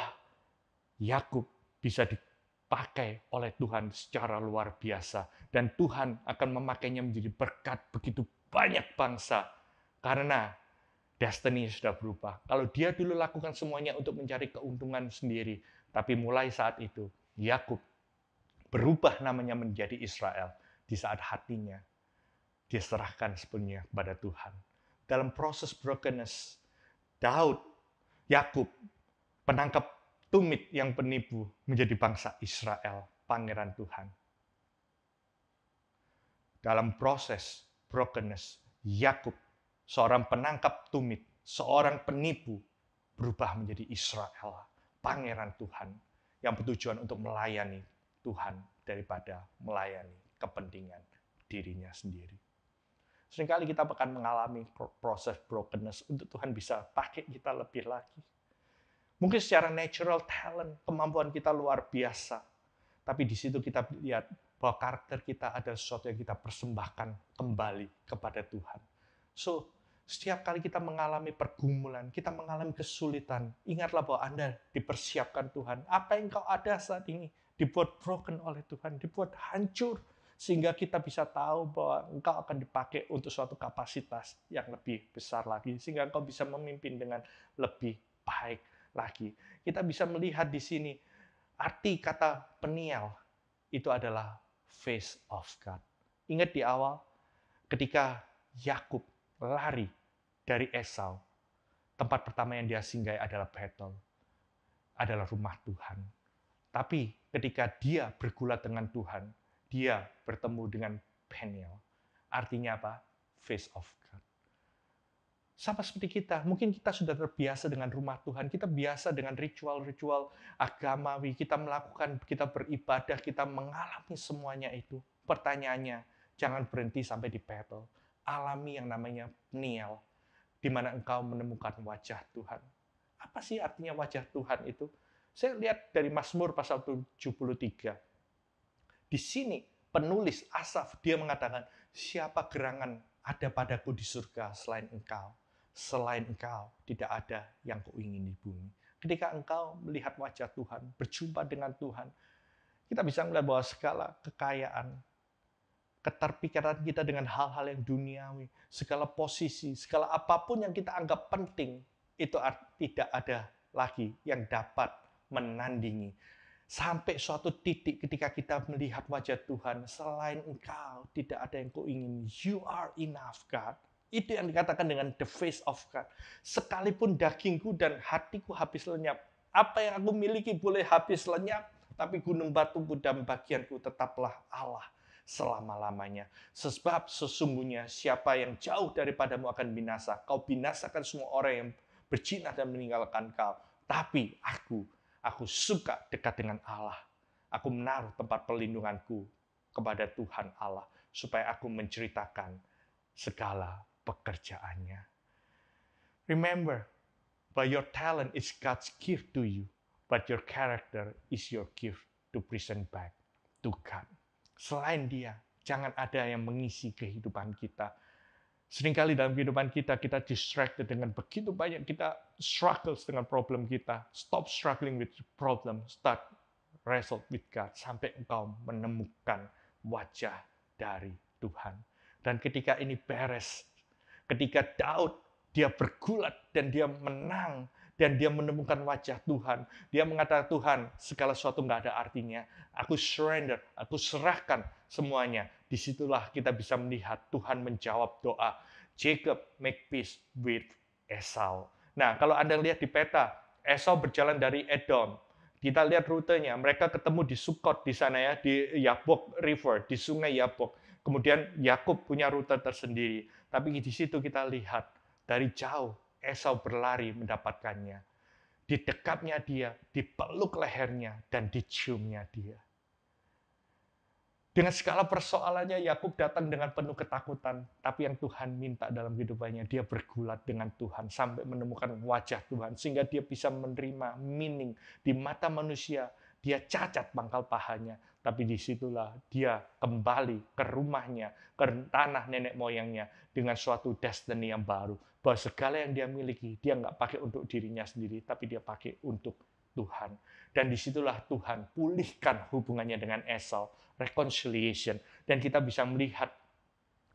Yakub bisa dipakai oleh Tuhan secara luar biasa. Dan Tuhan akan memakainya menjadi berkat begitu banyak bangsa. Karena destiny sudah berubah. Kalau dia dulu lakukan semuanya untuk mencari keuntungan sendiri. Tapi mulai saat itu, Yakub berubah namanya menjadi Israel di saat hatinya diserahkan sepenuhnya kepada Tuhan. Dalam proses brokenness, Yakub, penangkap tumit yang penipu, menjadi bangsa Israel, pangeran Tuhan. Dalam proses brokenness, Yakub, seorang penangkap tumit, seorang penipu, berubah menjadi Israel, pangeran Tuhan, yang bertujuan untuk melayani Tuhan daripada melayani kepentingan dirinya sendiri. Seringkali kita akan mengalami proses brokenness untuk Tuhan bisa pakai kita lebih lagi. Mungkin secara natural talent, kemampuan kita luar biasa. Tapi di situ kita lihat bahwa karakter kita adalah sesuatu yang kita persembahkan kembali kepada Tuhan. So, setiap kali kita mengalami pergumulan, kita mengalami kesulitan, ingatlah bahwa Anda dipersiapkan Tuhan. Apa yang kau ada saat ini dibuat broken oleh Tuhan, dibuat hancur, sehingga kita bisa tahu bahwa engkau akan dipakai untuk suatu kapasitas yang lebih besar lagi, sehingga engkau bisa memimpin dengan lebih baik lagi. Kita bisa melihat di sini, arti kata Peniel itu adalah face of God. Ingat di awal, ketika Yakub lari dari Esau, tempat pertama yang dia singgahi adalah Betel, adalah rumah Tuhan. Tapi ketika dia bergulat dengan Tuhan, dia bertemu dengan Peniel. Artinya apa? Face of God. Sama seperti kita, mungkin kita sudah terbiasa dengan rumah Tuhan, kita biasa dengan ritual-ritual agamawi, kita melakukan, kita beribadah, kita mengalami semuanya itu. Pertanyaannya, jangan berhenti sampai di battle. Alami yang namanya Peniel, di mana engkau menemukan wajah Tuhan. Apa sih artinya wajah Tuhan itu? Saya lihat dari Mazmur pasal 73. Di sini penulis Asaf, dia mengatakan, siapa gerangan ada padaku di surga selain engkau? Selain engkau, tidak ada yang kuingin di bumi. Ketika engkau melihat wajah Tuhan, berjumpa dengan Tuhan, kita bisa melihat bahwa segala kekayaan, keterpikiran kita dengan hal-hal yang duniawi, segala posisi, segala apapun yang kita anggap penting, itu tidak ada lagi yang dapat menandingi. Sampai suatu titik ketika kita melihat wajah Tuhan, selain engkau, tidak ada yang kuingini. You are enough, God. Itu yang dikatakan dengan the face of God. Sekalipun dagingku dan hatiku habis lenyap, apa yang aku miliki boleh habis lenyap, tapi gunung batuku dan bagianku tetaplah Allah selama-lamanya. Sebab sesungguhnya siapa yang jauh daripadamu akan binasa. Kau binasakan semua orang yang berjinah dan meninggalkan kau. Tapi aku suka dekat dengan Allah. Aku menaruh tempat perlindunganku kepada Tuhan Allah, supaya aku menceritakan segala pekerjaannya. Remember, by your talent is God's gift to you, but your character is your gift to present back to God. Selain dia, jangan ada yang mengisi kehidupan kita. Seringkali dalam kehidupan kita distracted dengan begitu banyak, kita struggles dengan problem kita. Stop struggling with problem, start wrestle with God, sampai engkau menemukan wajah dari Tuhan. Dan ketika ini beres, ketika Daud, dia bergulat dan dia menang, dan dia menemukan wajah Tuhan. Dia mengatakan, Tuhan, segala sesuatu nggak ada artinya. Aku surrender, aku serahkan semuanya. Disitulah kita bisa melihat Tuhan menjawab doa. Jacob make peace with Esau. Nah, kalau Anda lihat di peta, Esau berjalan dari Edom. Kita lihat rutenya, mereka ketemu di Sukot di sana ya, di Yabok River, di sungai Yabok. Kemudian Yakub punya rute tersendiri. Tapi di situ kita lihat, dari jauh Esau berlari mendapatkannya. Didekapnya dia, dipeluk lehernya, dan diciumnya dia. Dengan segala persoalannya, Yakub datang dengan penuh ketakutan. Tapi yang Tuhan minta dalam kehidupannya, dia bergulat dengan Tuhan sampai menemukan wajah Tuhan. Sehingga dia bisa menerima meaning di mata manusia. Dia cacat pangkal pahanya. Tapi disitulah dia kembali ke rumahnya, ke tanah nenek moyangnya, dengan suatu destiny yang baru. Bahwa segala yang dia miliki, dia nggak pakai untuk dirinya sendiri, tapi dia pakai untuk Tuhan. Dan disitulah Tuhan pulihkan hubungannya dengan Esau, reconciliation. Dan kita bisa melihat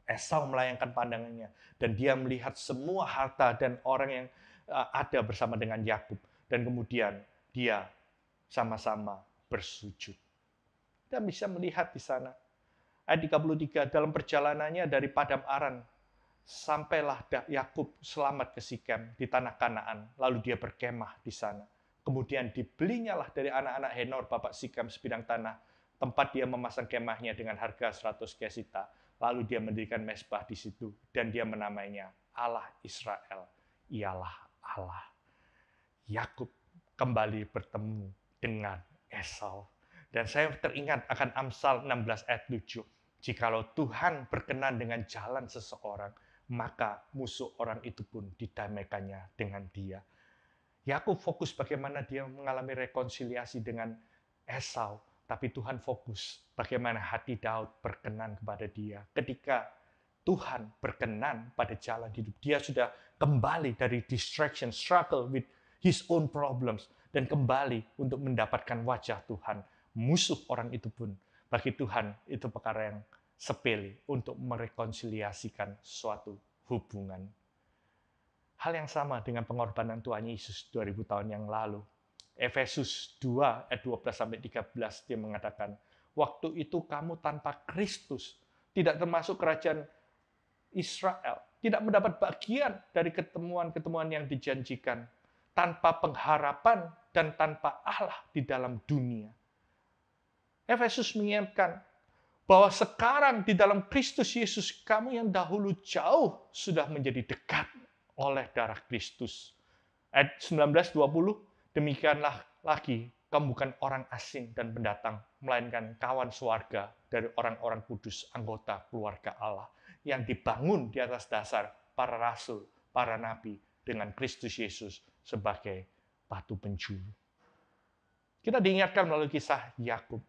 Esau melayangkan pandangannya, dan dia melihat semua harta dan orang yang ada bersama dengan Yakub. Dan kemudian dia sama-sama bersujud. Kita bisa melihat di sana. Ayat 33, dalam perjalanannya dari Padam Aram, sampailah Yakub selamat ke Sikem di tanah Kanaan, lalu dia berkemah di sana. Kemudian dibelinya lah dari anak-anak Henor, bapak Sikem, sebidang tanah, tempat dia memasang kemahnya dengan harga 100 kesita. Lalu dia mendirikan mezbah di situ, dan dia menamainya Allah Israel, ialah Allah. Yakub kembali bertemu dengan Esau. Dan saya teringat akan Amsal 16 ayat 7. Jikalau Tuhan berkenan dengan jalan seseorang, maka musuh orang itu pun didamaikannya dengan dia. Yakub fokus bagaimana dia mengalami rekonsiliasi dengan Esau, tapi Tuhan fokus bagaimana hati Daud berkenan kepada dia. Ketika Tuhan berkenan pada jalan hidup, dia sudah kembali dari distraction, struggle with his own problems, dan kembali untuk mendapatkan wajah Tuhan. Musuh orang itu pun bagi Tuhan itu perkara yang sepele untuk merekonsiliasikan suatu hubungan. Hal yang sama dengan pengorbanan Tuhan Yesus 2000 tahun yang lalu. Efesus 2 ayat 12-13 dia mengatakan, waktu itu kamu tanpa Kristus, tidak termasuk kerajaan Israel, tidak mendapat bagian dari ketemuan-ketemuan yang dijanjikan, tanpa pengharapan dan tanpa Allah di dalam dunia. Efesus mengingatkan bahwa sekarang di dalam Kristus Yesus, kamu yang dahulu jauh sudah menjadi dekat oleh darah Kristus. Ayat 19-20, demikianlah lagi, kamu bukan orang asing dan pendatang, melainkan kawan sewarga dari orang-orang kudus, anggota keluarga Allah, yang dibangun di atas dasar para rasul, para nabi, dengan Kristus Yesus sebagai batu penjuru. Kita diingatkan melalui kisah Yakub.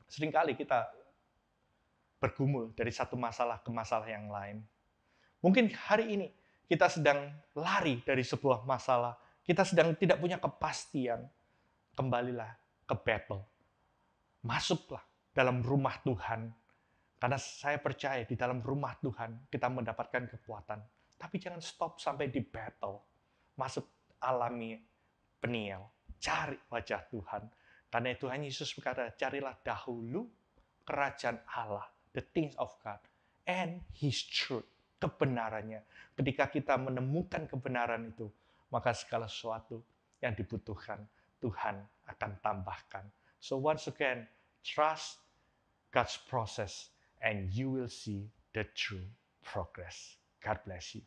Seringkali kita bergumul dari satu masalah ke masalah yang lain. Mungkin hari ini kita sedang lari dari sebuah masalah, kita sedang tidak punya kepastian. Kembalilah ke Bethel. Masuklah dalam rumah Tuhan. Karena saya percaya di dalam rumah Tuhan kita mendapatkan kekuatan. Tapi jangan stop sampai di Bethel. Masuk alami Peniel. Cari wajah Tuhan. Karena Tuhan Yesus berkata, carilah dahulu kerajaan Allah, the things of God, and His truth, kebenarannya. Ketika kita menemukan kebenaran itu, maka segala sesuatu yang dibutuhkan, Tuhan akan tambahkan. So once again, trust God's process, and you will see the true progress. God bless you.